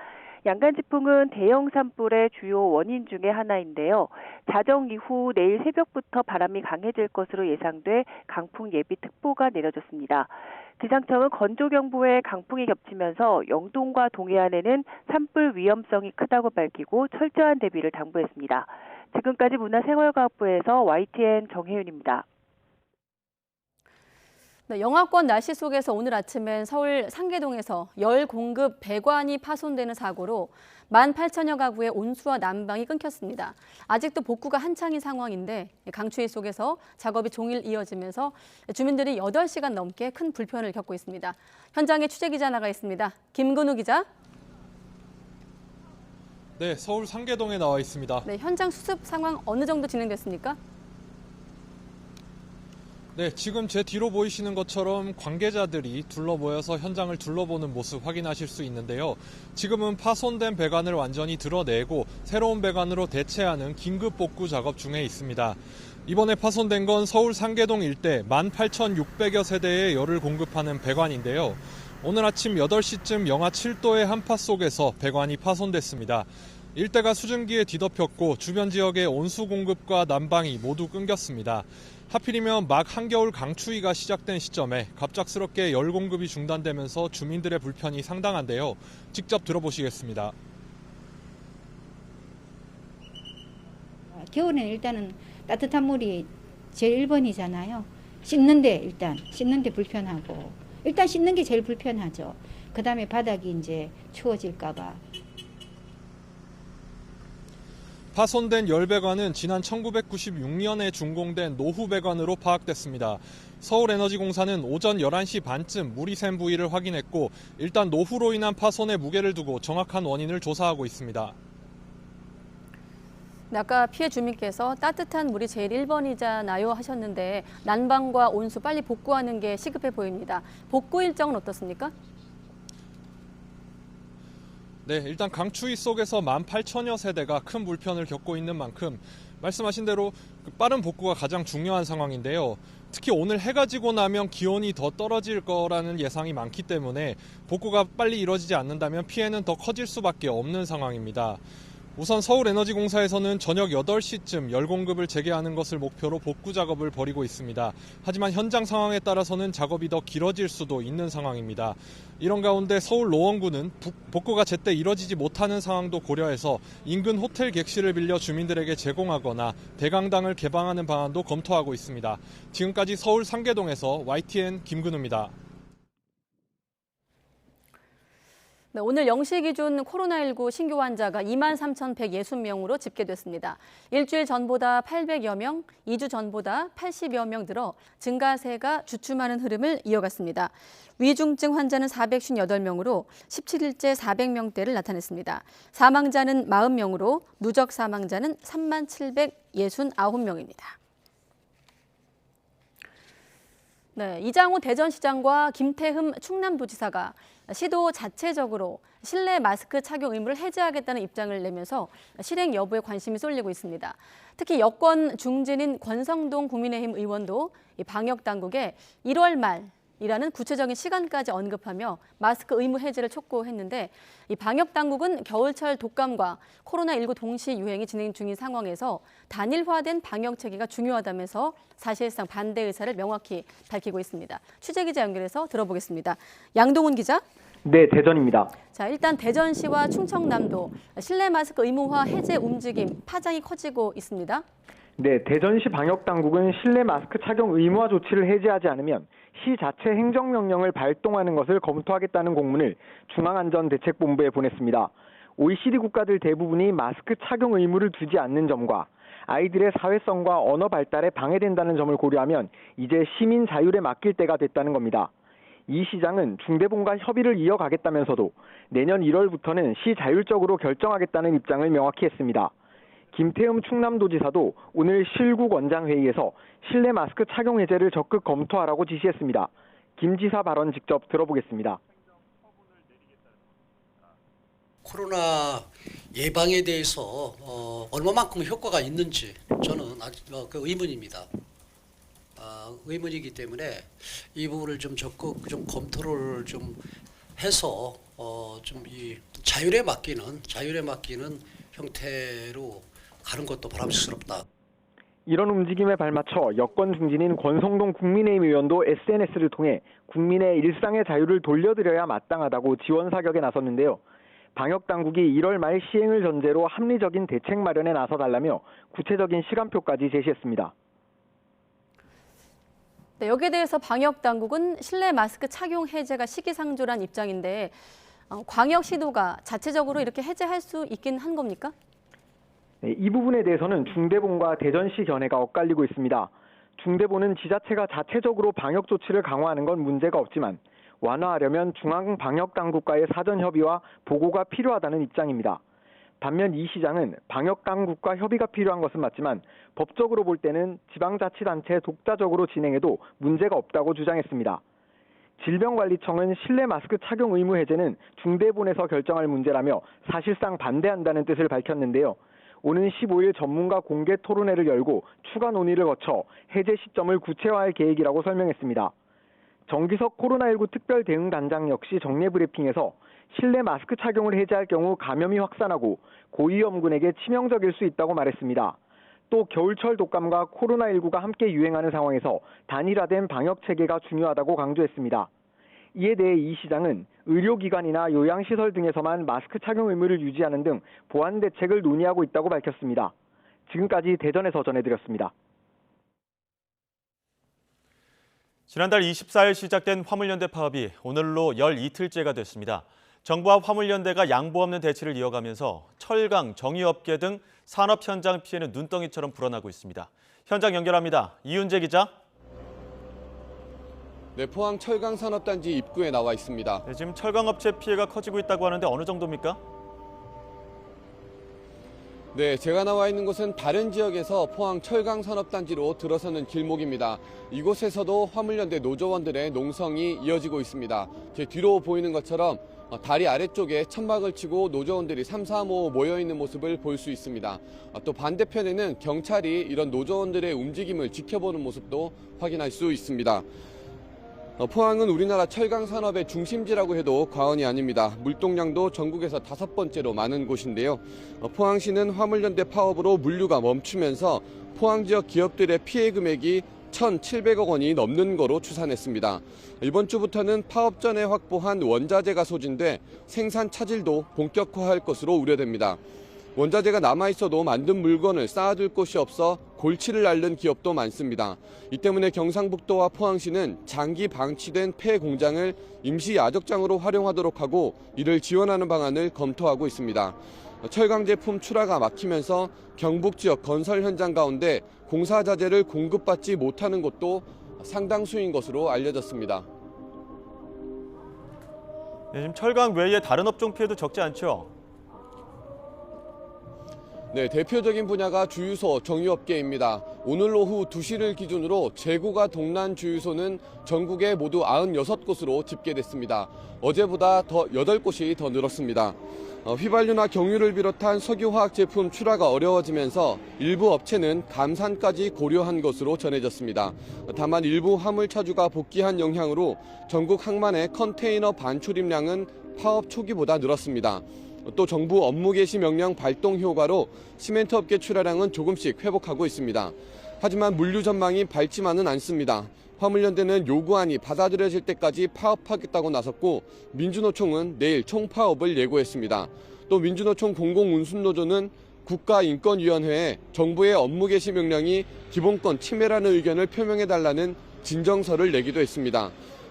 양간지풍은 대형 산불의 주요 원인 중에 하나인데요. 자정 이후 내일 새벽부터 바람이 강해질 것으로 예상돼 강풍 예비특보가 내려졌습니다. 기상청은 건조경보에 강풍이 겹치면서 영동과 동해안에는 산불 위험성이 크다고 밝히고 철저한 대비를 당부했습니다. 지금까지 문화생활과학부에서 YTN 정혜윤입니다. 네, 영하권 날씨 속에서 오늘 아침엔 서울 상계동에서 열 공급 배관이 파손되는 사고로 18,000여 가구의 온수와 난방이 끊겼습니다. 아직도 복구가 한창인 상황인데 강추위 속에서 작업이 종일 이어지면서 주민들이 8시간 넘게 큰 불편을 겪고 있습니다. 현장에 취재기자 나가 있습니다. 김근우 기자. 네, 서울 상계동에 나와 있습니다. 네, 현장 수습 상황 어느 정도 진행됐습니까? 네, 지금 제 뒤로 보이시는 것처럼 관계자들이 둘러모여서 현장을 둘러보는 모습 확인하실 수 있는데요. 지금은 파손된 배관을 완전히 드러내고 새로운 배관으로 대체하는 긴급 복구 작업 중에 있습니다. 이번에 파손된 건 서울 상계동 일대 18,600여 세대에 열을 공급하는 배관인데요. 오늘 아침 8시쯤 영하 7도의 한파 속에서 배관이 파손됐습니다. 일대가 수증기에 뒤덮였고 주변 지역의 온수 공급과 난방이 모두 끊겼습니다. 하필이면 막 한겨울 강추위가 시작된 시점에 갑작스럽게 열 공급이 중단되면서 주민들의 불편이 상당한데요. 직접 들어보시겠습니다. 겨울에는 일단은 따뜻한 물이 제일 1번이잖아요. 씻는데 불편하고 일단 씻는 게 제일 불편하죠. 그다음에 바닥이 이제 추워질까 봐. 파손된 열배관은 지난 1996년에 준공된 노후배관으로 파악됐습니다. 서울에너지공사는 오전 11시 반쯤 물이 샌 부위를 확인했고 일단 노후로 인한 파손에 무게를 두고 정확한 원인을 조사하고 있습니다. 아까 피해 주민께서 따뜻한 물이 제일 1번이잖아요 하셨는데 난방과 온수 빨리 복구하는 게 시급해 보입니다. 복구 일정은 어떻습니까? 네, 일단 강추위 속에서 18,000여 세대가 큰 불편을 겪고 있는 만큼 말씀하신 대로 빠른 복구가 가장 중요한 상황인데요. 특히 오늘 해가 지고 나면 기온이 더 떨어질 거라는 예상이 많기 때문에 복구가 빨리 이루어지지 않는다면 피해는 더 커질 수밖에 없는 상황입니다. 우선 서울에너지공사에서는 저녁 8시쯤 열 공급을 재개하는 것을 목표로 복구 작업을 벌이고 있습니다. 하지만 현장 상황에 따라서는 작업이 더 길어질 수도 있는 상황입니다. 이런 가운데 서울 노원구는 복구가 제때 이뤄지지 못하는 상황도 고려해서 인근 호텔 객실을 빌려 주민들에게 제공하거나 대강당을 개방하는 방안도 검토하고 있습니다. 지금까지 서울 상계동에서 YTN 김근우입니다. 네, 오늘 0시 기준 코로나19 신규 환자가 23,160명으로 집계됐습니다. 일주일 전보다 800여 명, 2주 전보다 80여 명 들어 증가세가 주춤하는 흐름을 이어갔습니다. 위중증 환자는 458명으로 17일째 400명대를 나타냈습니다. 사망자는 40명으로 누적 사망자는 3769명입니다. 네, 이장호 대전시장과 김태흠 충남도지사가 시도 자체적으로 실내 마스크 착용 의무를 해제하겠다는 입장을 내면서 실행 여부에 관심이 쏠리고 있습니다. 특히 여권 중진인 권성동 국민의힘 의원도 방역 당국에 1월 말이라는 구체적인 시간까지 언급하며 마스크 의무 해제를 촉구했는데 이 방역 당국은 겨울철 독감과 코로나19 동시 유행이 진행 중인 상황에서 단일화된 방역 체계가 중요하다면서 사실상 반대 의사를 명확히 밝히고 있습니다. 취재기자 연결해서 들어보겠습니다. 양동훈 기자. 네, 대전입니다. 자, 일단 대전시와 충청남도 실내 마스크 의무화 해제 움직임 파장이 커지고 있습니다. 네, 대전시 방역당국은 실내 마스크 착용 의무화 조치를 해제하지 않으면 시 자체 행정명령을 발동하는 것을 검토하겠다는 공문을 중앙안전대책본부에 보냈습니다. OECD 국가들 대부분이 마스크 착용 의무를 두지 않는 점과 아이들의 사회성과 언어 발달에 방해된다는 점을 고려하면 이제 시민 자율에 맡길 때가 됐다는 겁니다. 이 시장은 중대본과 협의를 이어가겠다면서도 내년 1월부터는 시 자율적으로 결정하겠다는 입장을 명확히 했습니다. 김태흠 충남도지사도 오늘 실국원장회의에서 실내 마스크 착용 해제를 적극 검토하라고 지시했습니다. 김 지사 발언 직접 들어보겠습니다. 코로나 예방에 대해서 얼마만큼 효과가 있는지 저는 아직 그 의문입니다. 의문이기 때문에 이 부분을 좀 적극 좀 검토를 좀 해서 좀 이 자율에 맡기는 형태로 가는 것도 바람직스럽다. 이런 움직임에 발맞춰 여권 중진인 권성동 국민의힘 의원도 SNS를 통해 국민의 일상의 자유를 돌려드려야 마땅하다고 지원 사격에 나섰는데요. 방역당국이 1월 말 시행을 전제로 합리적인 대책 마련에 나서달라며 구체적인 시간표까지 제시했습니다. 네, 여기에 대해서 방역당국은 실내 마스크 착용 해제가 시기상조란 입장인데 광역 시도가 자체적으로 이렇게 해제할 수 있긴 한 겁니까? 네, 이 부분에 대해서는 중대본과 대전시 견해가 엇갈리고 있습니다. 중대본은 지자체가 자체적으로 방역 조치를 강화하는 건 문제가 없지만 완화하려면 중앙방역당국과의 사전 협의와 보고가 필요하다는 입장입니다. 반면 이 시장은 방역당국과 협의가 필요한 것은 맞지만 법적으로 볼 때는 지방자치단체 독자적으로 진행해도 문제가 없다고 주장했습니다. 질병관리청은 실내 마스크 착용 의무 해제는 중대본에서 결정할 문제라며 사실상 반대한다는 뜻을 밝혔는데요. 오는 15일 전문가 공개 토론회를 열고 추가 논의를 거쳐 해제 시점을 구체화할 계획이라고 설명했습니다. 정기석 코로나19 특별대응단장 역시 정례 브리핑에서 실내 마스크 착용을 해제할 경우 감염이 확산하고 고위험군에게 치명적일 수 있다고 말했습니다. 또 겨울철 독감과 코로나19가 함께 유행하는 상황에서 단일화된 방역 체계가 중요하다고 강조했습니다. 이에 대해 이 시장은 의료기관이나 요양시설 등에서만 마스크 착용 의무를 유지하는 등 보완 대책을 논의하고 있다고 밝혔습니다. 지금까지 대전에서 전해드렸습니다. 지난달 24일 시작된 화물연대 파업이 오늘로 12틀째가 됐습니다. 정부와 화물연대가 양보 없는 대치를 이어가면서 철강, 정유업계 등 산업 현장 피해는 눈덩이처럼 불어나고 있습니다. 현장 연결합니다. 이윤재 기자. 네, 포항 철강산업단지 입구에 나와 있습니다. 네, 지금 철강업체 피해가 커지고 있다고 하는데 어느 정도입니까? 네, 제가 나와 있는 곳은 다른 지역에서 포항 철강산업단지로 들어서는 길목입니다. 이곳에서도 화물연대 노조원들의 농성이 이어지고 있습니다. 제 뒤로 보이는 것처럼 다리 아래쪽에 천막을 치고 노조원들이 3, 4, 5 모여있는 모습을 볼 수 있습니다. 또 반대편에는 경찰이 이런 노조원들의 움직임을 지켜보는 모습도 확인할 수 있습니다. 포항은 우리나라 철강 산업의 중심지라고 해도 과언이 아닙니다. 물동량도 전국에서 5번째로 많은 곳인데요. 포항시는 화물연대 파업으로 물류가 멈추면서 포항 지역 기업들의 피해 금액이 1,700억 원이 넘는 거로 추산했습니다. 이번 주부터는 파업 전에 확보한 원자재가 소진돼 생산 차질도 본격화할 것으로 우려됩니다. 원자재가 남아있어도 만든 물건을 쌓아둘 곳이 없어 골치를 앓는 기업도 많습니다. 이 때문에 경상북도와 포항시는 장기 방치된 폐 공장을 임시 야적장으로 활용하도록 하고 이를 지원하는 방안을 검토하고 있습니다. 철강 제품 출하가 막히면서 경북 지역 건설 현장 가운데 공사 자재를 공급받지 못하는 곳도 상당수인 것으로 알려졌습니다. 네, 지금 철강 외에 다른 업종 피해도 적지 않죠? 네, 대표적인 분야가 주유소 정유업계입니다. 오늘 오후 2시를 기준으로 재고가 동난 주유소는 전국에 모두 96곳으로 집계됐습니다. 어제보다 8곳이 더 늘었습니다. 휘발유나 경유를 비롯한 석유화학 제품 출하가 어려워지면서 일부 업체는 감산까지 고려한 것으로 전해졌습니다. 다만 일부 화물차주가 복귀한 영향으로 전국 항만의 컨테이너 반출입량은 파업 초기보다 늘었습니다. 또 정부 업무 개시 명령 발동 효과로 시멘트 업계 출하량은 조금씩 회복하고 있습니다. 하지만 물류 전망이 밝지만은 않습니다. 화물연대는 요구안이 받아들여질 때까지 파업하겠다고 나섰고 민주노총은 내일 총파업을 예고했습니다. 또 민주노총 공공운수노조는 국가인권위원회에 정부의 업무 개시 명령이 기본권 침해라는 의견을 표명해달라는 진정서를 내기도 했습니다.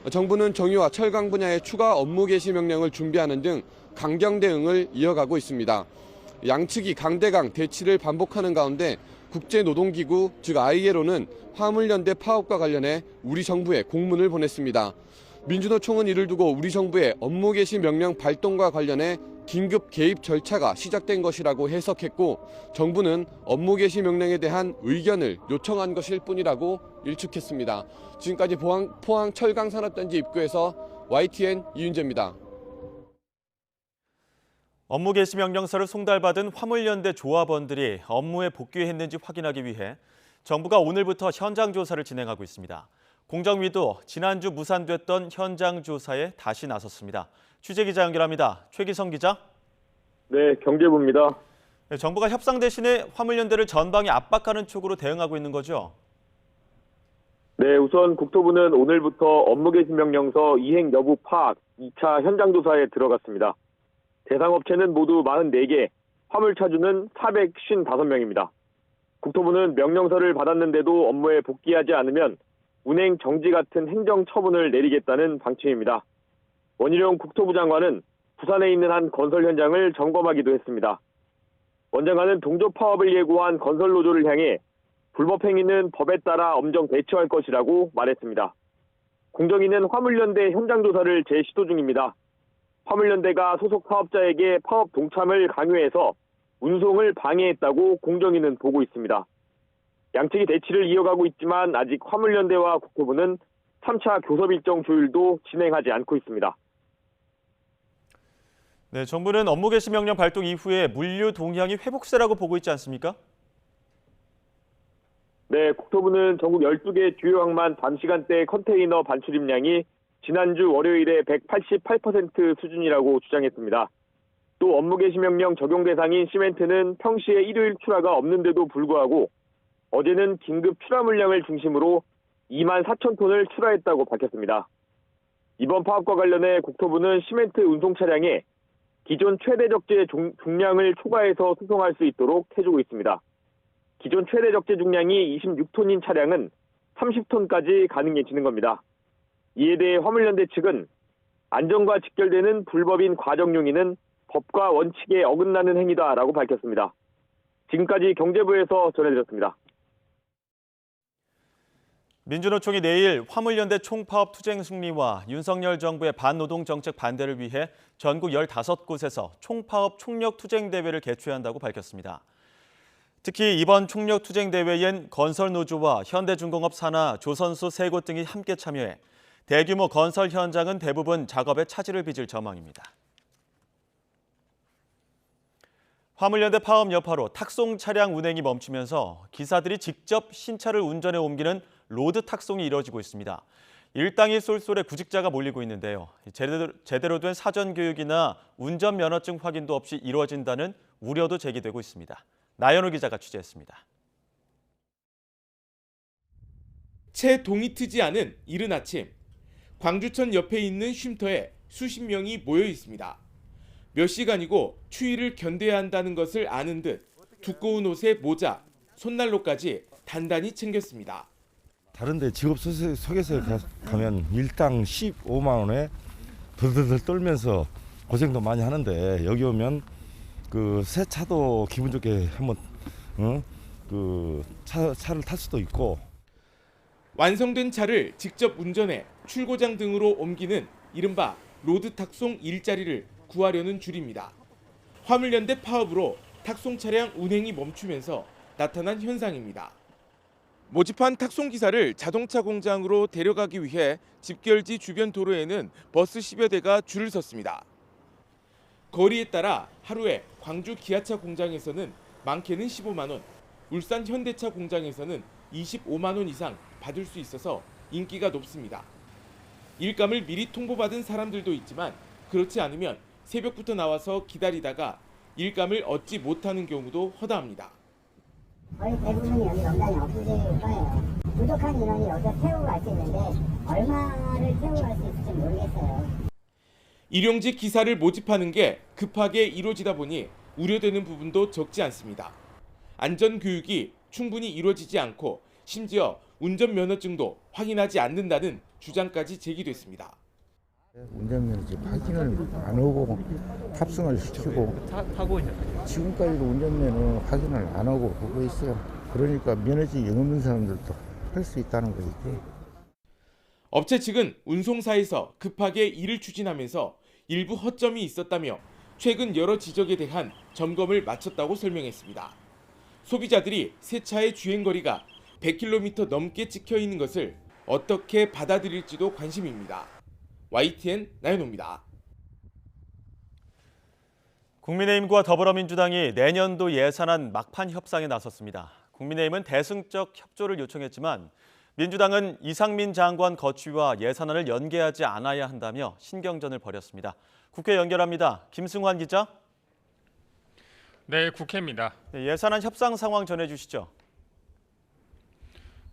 정부는 정유와 철강 분야의 추가 업무 개시 명령을 준비하는 등 강경 대응을 이어가고 있습니다. 양측이 강대강 대치를 반복하는 가운데 국제노동기구 즉 ILO는 화물연대 파업과 관련해 우리 정부에 공문을 보냈습니다. 민주노총은 이를 두고 우리 정부의 업무 개시 명령 발동과 관련해 긴급 개입 절차가 시작된 것이라고 해석했고 정부는 업무 개시 명령에 대한 의견을 요청한 것일 뿐이라고 일축했습니다. 지금까지 포항 철강산업단지 입구에서 YTN 이윤재입니다. 업무 개시 명령서를 송달받은 화물연대 조합원들이 업무에 복귀했는지 확인하기 위해 정부가 오늘부터 현장 조사를 진행하고 있습니다. 공정위도 지난주 무산됐던 현장 조사에 다시 나섰습니다. 취재기자 연결합니다. 최기성 기자. 네, 경제부입니다. 정부가 협상 대신에 화물연대를 전방위 압박하는 쪽으로 대응하고 있는 거죠? 네, 우선 국토부는 오늘부터 업무 개시 명령서 이행 여부 파악 2차 현장 조사에 들어갔습니다. 대상 업체는 모두 44개, 화물 차주는 455명입니다. 국토부는 명령서를 받았는데도 업무에 복귀하지 않으면 운행 정지 같은 행정 처분을 내리겠다는 방침입니다. 원희룡 국토부 장관은 부산에 있는 한 건설 현장을 점검하기도 했습니다. 원 장관은 동조 파업을 예고한 건설 노조를 향해 불법 행위는 법에 따라 엄정 대처할 것이라고 말했습니다. 공정위는 화물연대 현장 조사를 재시도 중입니다. 화물연대가 소속 사업자에게 파업 동참을 강요해서 운송을 방해했다고 공정위는 보고 있습니다. 양측이 대치를 이어가고 있지만 아직 화물연대와 국토부는 3차 교섭 일정 조율도 진행하지 않고 있습니다. 네, 정부는 업무 개시 명령 발동 이후에 물류 동향이 회복세라고 보고 있지 않습니까? 네, 국토부는 전국 12개 주요 항만 밤시간대 컨테이너 반출입량이 지난주 월요일에 188% 수준이라고 주장했습니다. 또 업무 개시 명령 적용 대상인 시멘트는 평시에 일요일 출하가 없는데도 불구하고 어제는 긴급 출하 물량을 중심으로 2만 4천 톤을 출하했다고 밝혔습니다. 이번 파업과 관련해 국토부는 시멘트 운송 차량에 기존 최대 적재 중량을 초과해서 수송할 수 있도록 해주고 있습니다. 기존 최대 적재 중량이 26톤인 차량은 30톤까지 가능해지는 겁니다. 이에 대해 화물연대 측은 안전과 직결되는 불법인 과정용인은 법과 원칙에 어긋나는 행위다라고 밝혔습니다. 지금까지 경제부에서 전해드렸습니다. 민주노총이 내일 화물연대 총파업 투쟁 승리와 윤석열 정부의 반노동 정책 반대를 위해 전국 15곳에서 총파업 총력 투쟁 대회를 개최한다고 밝혔습니다. 특히 이번 총력 투쟁 대회엔 건설노조와 현대중공업 산하, 조선소 3곳 등이 함께 참여해 대규모 건설 현장은 대부분 작업에 차질을 빚을 전망입니다. 화물연대 파업 여파로 탁송 차량 운행이 멈추면서 기사들이 직접 신차를 운전해 옮기는 로드 탁송이 이뤄지고 있습니다. 일당이 쏠쏠해 구직자가 몰리고 있는데요. 제대로 된 사전 교육이나 운전면허증 확인도 없이 이루어진다는 우려도 제기되고 있습니다. 나연호 기자가 취재했습니다. 채 동이 트지 않은 이른 아침, 광주천 옆에 있는 쉼터에 수십 명이 모여 있습니다. 몇 시간이고 추위를 견뎌야 한다는 것을 아는 듯 두꺼운 옷에 모자, 손난로까지 단단히 챙겼습니다. 다른데 직업 소개서에 가면 일당 15만 원에 들들들 떨면서 고생도 많이 하는데 여기 오면 그 새 차도 기분 좋게 한번 차를 탈 수도 있고. 완성된 차를 직접 운전해 출고장 등으로 옮기는 이른바 로드 탁송 일자리를 구하려는 줄입니다. 화물연대 파업으로 탁송 차량 운행이 멈추면서 나타난 현상입니다. 모집한 탁송 기사를 자동차 공장으로 데려가기 위해 집결지 주변 도로에는 버스 10여 대가 줄을 섰습니다. 거리에 따라 하루에 광주 기아차 공장에서는 많게는 15만 원, 울산 현대차 공장에서는 25만 원 이상 받을 수 있어서 인기가 높습니다. 일감을 미리 통보받은 사람들도 있지만 그렇지 않으면 새벽부터 나와서 기다리다가 일감을 얻지 못하는 경우도 허다합니다. 거의 대부분이 여기 명단이 없으실 거예요. 부족한 인원이 여기서 태우고 갈 수 있는데 얼마를 태우고 갈 수 있을지 모르겠어요. 일용직 기사를 모집하는 게 급하게 이루어지다 보니 우려되는 부분도 적지 않습니다. 안전교육이 충분히 이루어지지 않고 심지어 운전면허증도 확인하지 않는다는 주장까지 제기됐습니다. 운전면허증 확인을 안 하고 탑승을 시키고 지금까지도 운전면허 확인을 안 하고 그거 있어요. 그러니까 면허증이 없는 사람들도 할 수 있다는 거지. 업체 측은 운송사에서 급하게 일을 추진하면서 일부 허점이 있었다며 최근 여러 지적에 대한 점검을 마쳤다고 설명했습니다. 소비자들이 새 차의 주행거리가 100km 넘게 찍혀 있는 것을 어떻게 받아들일지도 관심입니다. YTN 나연호입니다. 국민의힘과 더불어민주당이 내년도 예산안 막판 협상에 나섰습니다. 국민의힘은 대승적 협조를 요청했지만 민주당은 이상민 장관 거취와 예산안을 연계하지 않아야 한다며 신경전을 벌였습니다. 국회 연결합니다. 김승환 기자. 네, 국회입니다. 예산안 협상 상황 전해주시죠.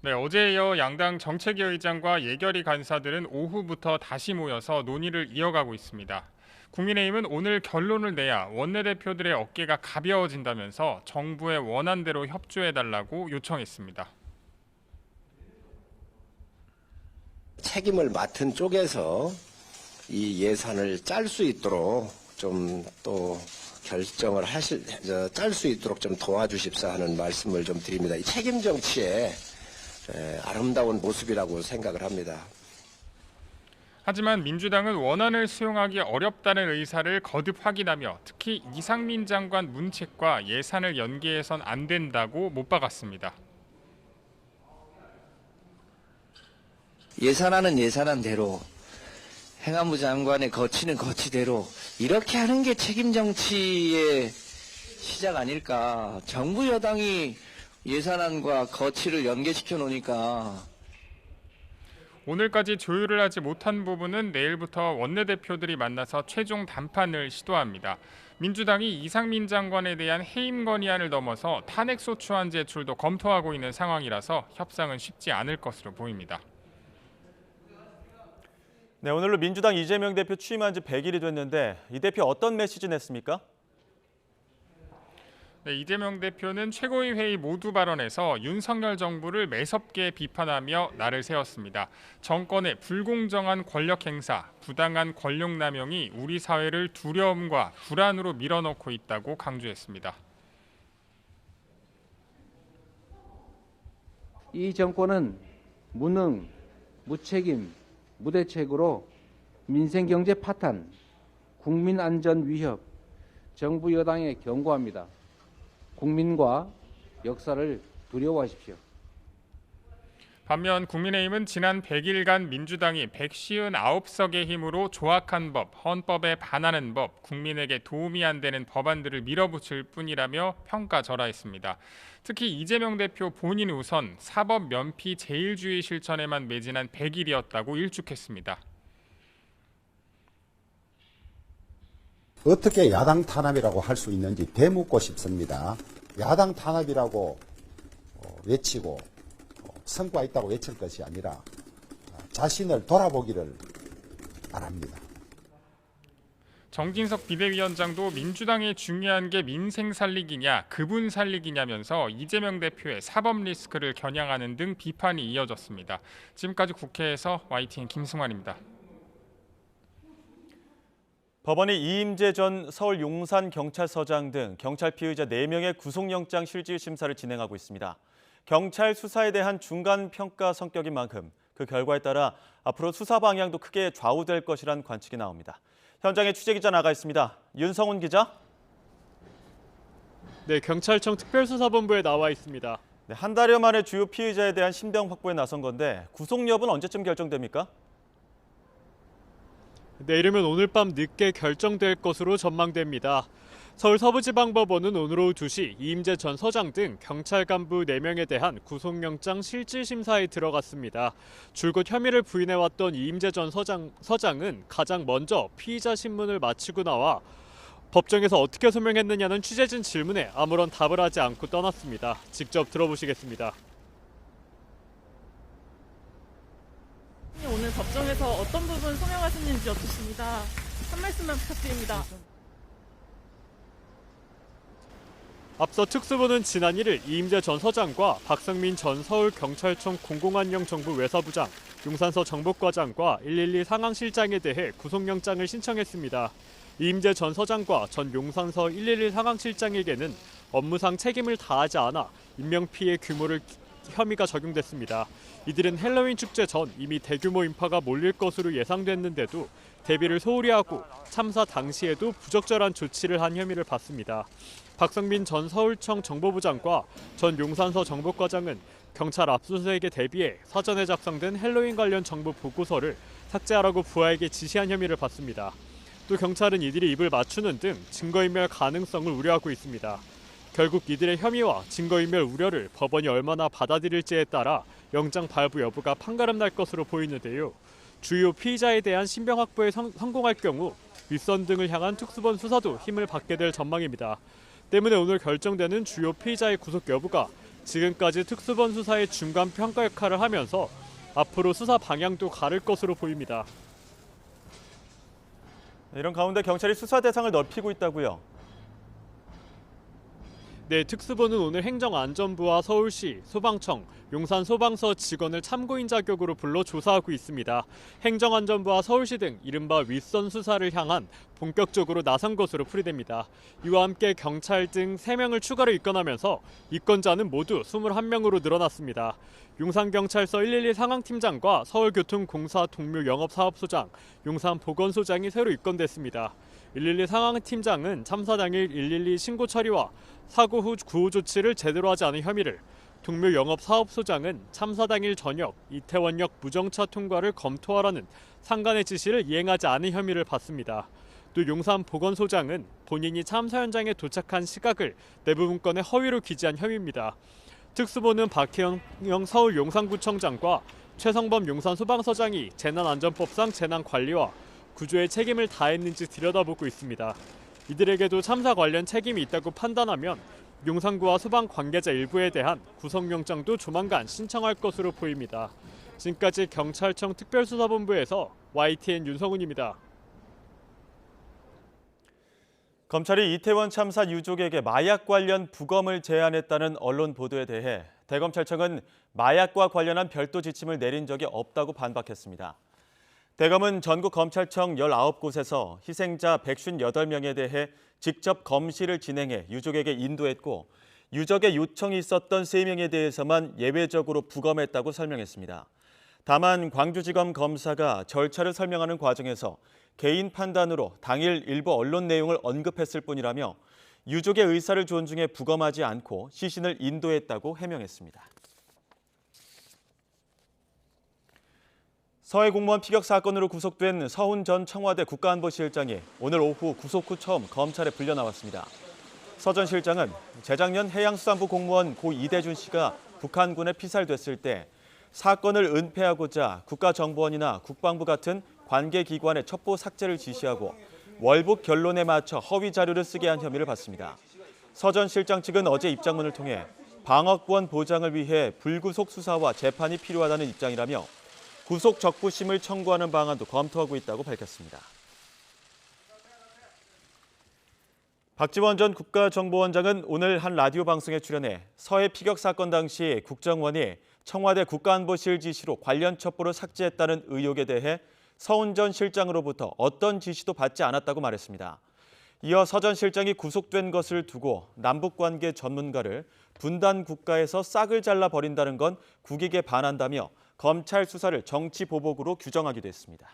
네, 어제에 이어 양당 정책위 의장과 예결위 간사들은 오후부터 다시 모여서 논의를 이어가고 있습니다. 국민의힘은 오늘 결론을 내야 원내대표들의 어깨가 가벼워진다면서 정부의 원안대로 협조해달라고 요청했습니다. 책임을 맡은 쪽에서 이 예산을 짤 수 있도록 좀 또 결정을 짤 수 있도록 좀 도와주십사 하는 말씀을 좀 드립니다. 이 책임 정치의 아름다운 모습이라고 생각을 합니다. 하지만 민주당은 원안을 수용하기 어렵다는 의사를 거듭 확인하며 특히 이상민 장관 문책과 예산을 연계해선 안 된다고 못 박았습니다. 예산안은 예산안대로, 행안부 장관의 거치는 거치대로 이렇게 하는 게 책임 정치의 시작 아닐까. 정부 여당이 예산안과 거치를 연계시켜 놓으니까. 오늘까지 조율을 하지 못한 부분은 내일부터 원내대표들이 만나서 최종 담판을 시도합니다. 민주당이 이상민 장관에 대한 해임 건의안을 넘어서 탄핵소추안 제출도 검토하고 있는 상황이라서 협상은 쉽지 않을 것으로 보입니다. 네, 오늘로 민주당 이재명 대표 취임한 지 100일이 됐는데 이 대표 어떤 메시지 냈습니까? 네, 이재명 대표는 최고위 회의 모두 발언에서 윤석열 정부를 매섭게 비판하며 날을 세웠습니다. 정권의 불공정한 권력 행사, 부당한 권력 남용이 우리 사회를 두려움과 불안으로 밀어넣고 있다고 강조했습니다. 이 정권은 무능, 무책임, 무대책으로 민생 경제 파탄, 국민 안전 위협, 정부 여당에 경고합니다. 국민과 역사를 두려워하십시오. 반면 국민의힘은 지난 100일간 민주당이 159석의 힘으로 조악한 법, 헌법에 반하는 법, 국민에게 도움이 안 되는 법안들을 밀어붙일 뿐이라며 평가절하했습니다. 특히 이재명 대표 본인 우선 사법 면피 제일주의 실천에만 매진한 100일이었다고 일축했습니다. 어떻게 야당 탄압이라고 할 수 있는지 되묻고 싶습니다. 야당 탄압이라고 외치고 성과 있다고 외칠 것이 아니라 자신을 돌아보기를 바랍니다. 정진석 비대위원장도 민주당에 중요한 게 민생 살리기냐 그분 살리기냐면서 이재명 대표의 사법 리스크를 겨냥하는 등 비판이 이어졌습니다. 지금까지 국회에서 YTN 김승환입니다. 법원이 이임재 전 서울 용산경찰서장 등 경찰 피의자 4명의 구속영장 실질 심사를 진행하고 있습니다. 경찰 수사에 대한 중간 평가 성격인 만큼 그 결과에 따라 앞으로 수사 방향도 크게 좌우될 것이란 관측이 나옵니다. 현장에 취재기자 나가 있습니다. 윤성훈 기자. 네, 경찰청 특별수사본부에 나와 있습니다. 네, 한 달여 만에 주요 피의자에 대한 신병 확보에 나선 건데 구속 여부는 언제쯤 결정됩니까? 내일이면 오늘 밤 늦게 결정될 것으로 전망됩니다. 서울 서부지방법원은 오늘 오후 2시 이임재 전 서장 등 경찰 간부 4명에 대한 구속영장 실질심사에 들어갔습니다. 줄곧 혐의를 부인해왔던 이임재 전 서장은 가장 먼저 피의자 신문을 마치고 나와 법정에서 어떻게 소명했느냐는 취재진 질문에 아무런 답을 하지 않고 떠났습니다. 직접 들어보시겠습니다. 오늘 법정에서 어떤 부분 소명하셨는지 여쭙습니다. 한 말씀만 부탁드립니다. 앞서 특수부는 지난 1일 이임재 전 서장과 박성민 전 서울경찰청 공공안녕정부 외사부장, 용산서 정보과장과 112 상황실장에 대해 구속영장을 신청했습니다. 이임재 전 서장과 전 용산서 111 상황실장에게는 업무상 책임을 다하지 않아 인명피해 규모를 혐의가 적용됐습니다. 이들은 헬로윈 축제 전 이미 대규모 인파가 몰릴 것으로 예상됐는데도 대비를 소홀히 하고 참사 당시에도 부적절한 조치를 한 혐의를 받습니다. 박성민 전 서울청 정보부장과 전 용산서 정보과장은 경찰 압수수색에 대비해 사전에 작성된 헬로윈 관련 정보 보고서를 삭제하라고 부하에게 지시한 혐의를 받습니다. 또 경찰은 이들이 입을 맞추는 등 증거인멸 가능성을 우려하고 있습니다. 결국 이들의 혐의와 증거인멸 우려를 법원이 얼마나 받아들일지에 따라 영장 발부 여부가 판가름 날 것으로 보이는데요. 주요 피의자에 대한 신병 확보에 성공할 경우 윗선 등을 향한 특수본 수사도 힘을 받게 될 전망입니다. 때문에 오늘 결정되는 주요 피의자의 구속 여부가 지금까지 특수본 수사의 중간 평가 역할을 하면서 앞으로 수사 방향도 가를 것으로 보입니다. 이런 가운데 경찰이 수사 대상을 넓히고 있다고요? 네, 특수본은 오늘 행정안전부와 서울시, 소방청, 용산소방서 직원을 참고인 자격으로 불러 조사하고 있습니다. 행정안전부와 서울시 등 이른바 윗선 수사를 향한 본격적으로 나선 것으로 풀이됩니다. 이와 함께 경찰 등 3명을 추가로 입건하면서 입건자는 모두 21명으로 늘어났습니다. 용산경찰서 112 상황팀장과 서울교통공사 동묘 영업사업소장, 용산보건소장이 새로 입건됐습니다. 112 상황팀장은 참사 당일 112 신고 처리와 사고 후 구호 조치를 제대로 하지 않은 혐의를, 동묘 영업사업소장은 참사 당일 저녁 이태원역 무정차 통과를 검토하라는 상간의 지시를 이행하지 않은 혐의를 받습니다. 또 용산보건소장은 본인이 참사 현장에 도착한 시각을 내부 문건에 허위로 기재한 혐의입니다. 특수본은 박혜영 서울 용산구청장과 최성범 용산소방서장이 재난안전법상 재난관리와 구조에 책임을 다했는지 들여다보고 있습니다. 이들에게도 참사 관련 책임이 있다고 판단하면 용산구와 소방 관계자 일부에 대한 구속영장도 조만간 신청할 것으로 보입니다. 지금까지 경찰청 특별수사본부에서 YTN 윤성훈입니다. 검찰이 이태원 참사 유족에게 마약 관련 부검을 제안했다는 언론 보도에 대해 대검찰청은 마약과 관련한 별도 지침을 내린 적이 없다고 반박했습니다. 대검은 전국 검찰청 19곳에서 희생자 158명에 대해 직접 검시를 진행해 유족에게 인도했고 유족의 요청이 있었던 3명에 대해서만 예외적으로 부검했다고 설명했습니다. 다만 광주지검 검사가 절차를 설명하는 과정에서 개인 판단으로 당일 일부 언론 내용을 언급했을 뿐이라며 유족의 의사를 존중해 부검하지 않고 시신을 인도했다고 해명했습니다. 서해 공무원 피격 사건으로 구속된 서훈 전 청와대 국가안보실장이 오늘 오후 구속 후 처음 검찰에 불려 나왔습니다. 서 전 실장은 재작년 해양수산부 공무원 고 이대준 씨가 북한군에 피살됐을 때 사건을 은폐하고자 국가정보원이나 국방부 같은 관계기관의 첩보 삭제를 지시하고 월북 결론에 맞춰 허위 자료를 쓰게 한 혐의를 받습니다. 서 전 실장 측은 어제 입장문을 통해 방어권 보장을 위해 불구속 수사와 재판이 필요하다는 입장이라며 구속 적부심을 청구하는 방안도 검토하고 있다고 밝혔습니다. 박지원 전 국가정보원장은 오늘 한 라디오 방송에 출연해 서해 피격 사건 당시 국정원이 청와대 국가안보실 지시로 관련 첩보를 삭제했다는 의혹에 대해 서훈 전 실장으로부터 어떤 지시도 받지 않았다고 말했습니다. 이어 서 전 실장이 구속된 것을 두고 남북관계 전문가를 분단 국가에서 싹을 잘라 버린다는 건 국익에 반한다며 검찰 수사를 정치 보복으로 규정하기도 했습니다.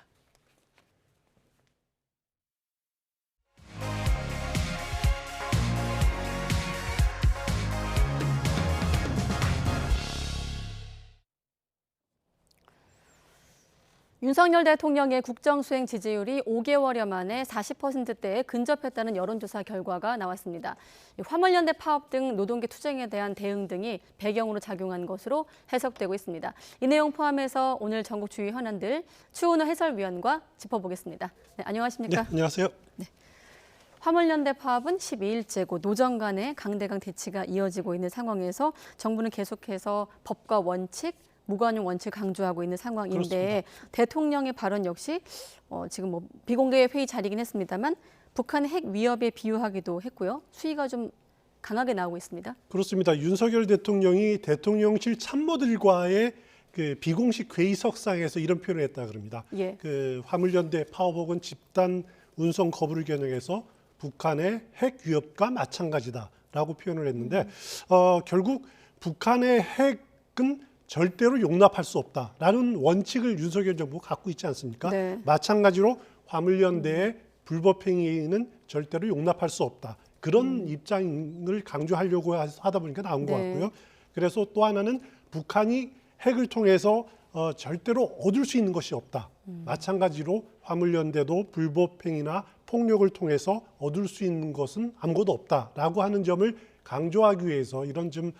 윤석열 대통령의 국정수행 지지율이 5개월여 만에 40%대에 근접했다는 여론조사 결과가 나왔습니다. 화물연대 파업 등 노동계 투쟁에 대한 대응 등이 배경으로 작용한 것으로 해석되고 있습니다. 이 내용 포함해서 오늘 전국 주요 현안들 추은호 해설위원과 짚어보겠습니다. 네, 안녕하십니까? 네, 안녕하세요. 네. 화물연대 파업은 12일째고 노정 간의 강대강 대치가 이어지고 있는 상황에서 정부는 계속해서 법과 원칙, 무관용 원칙 강조하고 있는 상황인데 그렇습니다. 대통령의 발언 역시 지금 비공개 회의 자리긴 했습니다만 북한 핵 위협에 비유하기도 했고요. 수위가 좀 강하게 나오고 있습니다. 그렇습니다. 윤석열 대통령이 대통령실 참모들과의 그 비공식 회의석상에서 이런 표현을 했다 그럽니다. 예. 그 화물연대 파업 혹은 집단 운송 거부를 겨냥해서 북한의 핵 위협과 마찬가지다라고 표현을 했는데 결국 북한의 핵은 절대로 용납할 수 없다라는 원칙을 윤석열 정부가 갖고 있지 않습니까? 네. 마찬가지로 화물연대의 불법행위는 절대로 용납할 수 없다. 그런 입장을 강조하려고 하다 보니까 나온 것 같고요. 그래서 또 하나는 북한이 핵을 통해서 절대로 얻을 수 있는 것이 없다. 마찬가지로 화물연대도 불법행위나 폭력을 통해서 얻을 수 있는 것은 아무것도 없다라고 하는 점을 강조하기 위해서 이런 좀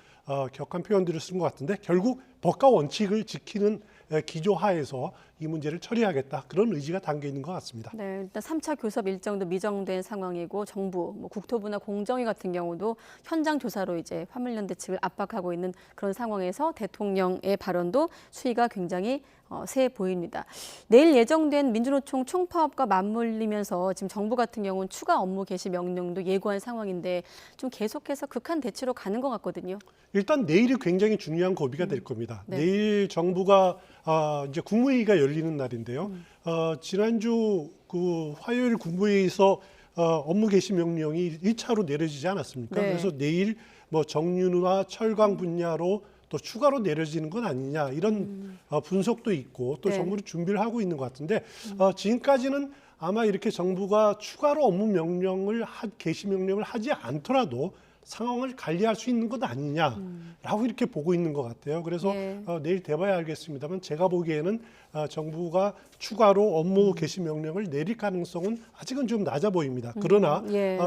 격한 표현들을 쓴 것 같은데 결국 법과 원칙을 지키는 기조하에서 이 문제를 처리하겠다 그런 의지가 담겨 있는 것 같습니다. 네, 일단 3차 교섭 일정도 미정된 상황이고 정부, 국토부나 공정위 같은 경우도 현장 조사로 이제 화물연대 측을 압박하고 있는 그런 상황에서 대통령의 발언도 수위가 굉장히 세 보입니다. 내일 예정된 민주노총 총파업과 맞물리면서 지금 정부 같은 경우는 추가 업무 개시 명령도 예고한 상황인데 좀 계속해서 극한 대치로 가는 것 같거든요. 일단 내일이 굉장히 중요한 고비가 될 겁니다. 네. 내일 정부가 이제 국무회의가 열리는 날인데요. 지난주 그 화요일 국무회의에서 업무 개시 명령이 1차로 내려지지 않았습니까? 네. 그래서 내일 뭐 정유와 철강 분야로 또 추가로 내려지는 건 아니냐 이런 분석도 있고 또 네. 정부는 준비를 하고 있는 것 같은데 지금까지는 아마 이렇게 정부가 추가로 업무 명령을 개시 명령을 하지 않더라도 상황을 관리할 수 있는 것 아니냐라고 이렇게 보고 있는 것 같아요. 그래서 예. 내일 돼봐야 알겠습니다만 제가 보기에는 정부가 추가로 업무 개시 명령을 내릴 가능성은 아직은 좀 낮아 보입니다. 그러나 예.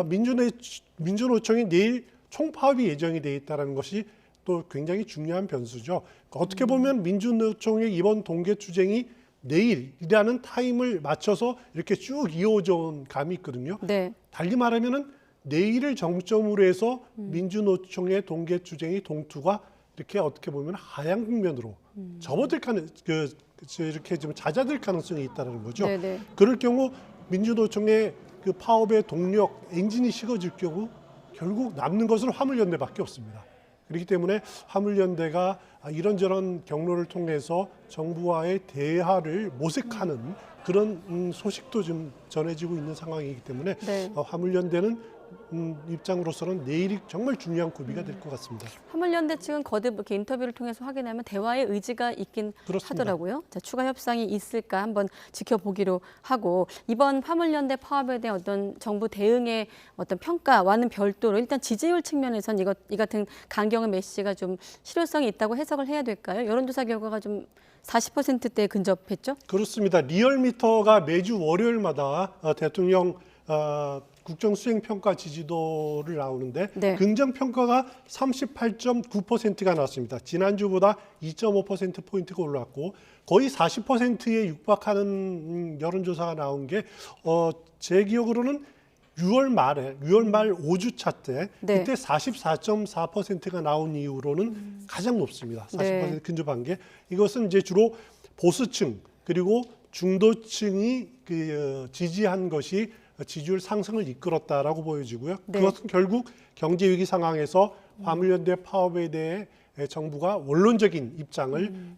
민주노총이 내일 총파업이 예정이 돼 있다는 것이 또 굉장히 중요한 변수죠. 어떻게 보면 민주노총의 이번 동계투쟁이 내일이라는 타임을 맞춰서 이렇게 쭉 이어져 온 감이 있거든요. 네. 달리 말하면은 내일을 정점으로 해서 민주노총의 동계투쟁이 동투가 이렇게 어떻게 보면 하향 국면으로 접어들 이렇게 좀 잦아들 가능성이 있다는 거죠. 네네. 그럴 경우 민주노총의 그 파업의 동력 엔진이 식어질 경우 결국 남는 것은 화물연대밖에 없습니다. 그렇기 때문에 화물연대가 이런저런 경로를 통해서 정부와의 대화를 모색하는 그런 소식도 좀 전해지고 있는 상황이기 때문에 네. 화물연대는 입장으로서는 내일이 정말 중요한 고비가 될 것 같습니다. 화물연대 측은 거듭 이렇게 인터뷰를 통해서 확인하면 대화의 의지가 있긴 그렇습니다. 하더라고요. 자, 추가 협상이 있을까 한번 지켜보기로 하고 이번 화물연대 파업에 대한 어떤 정부 대응의 어떤 평가와는 별도로 일단 지지율 측면에선 이 같은 강경한 메시지가 좀 실효성이 있다고 해석을 해야 될까요? 여론조사 결과가 좀 40%대에 근접했죠? 그렇습니다. 리얼미터가 매주 월요일마다 대통령 국정수행평가 지지도를 나오는데 네. 긍정평가가 38.9%가 나왔습니다. 지난주보다 2.5%포인트가 올랐고 거의 40%에 육박하는 여론조사가 나온 게 제 기억으로는 6월 말 5주차 때 네. 그때 44.4%가 나온 이후로는 가장 높습니다. 40% 네. 근접한 게 이것은 이제 주로 보수층 그리고 중도층이 지지한 것이 지지율 상승을 이끌었다라고 보여지고요. 네. 그것은 결국 경제 위기 상황에서 화물연대 파업에 대해 정부가 원론적인 입장을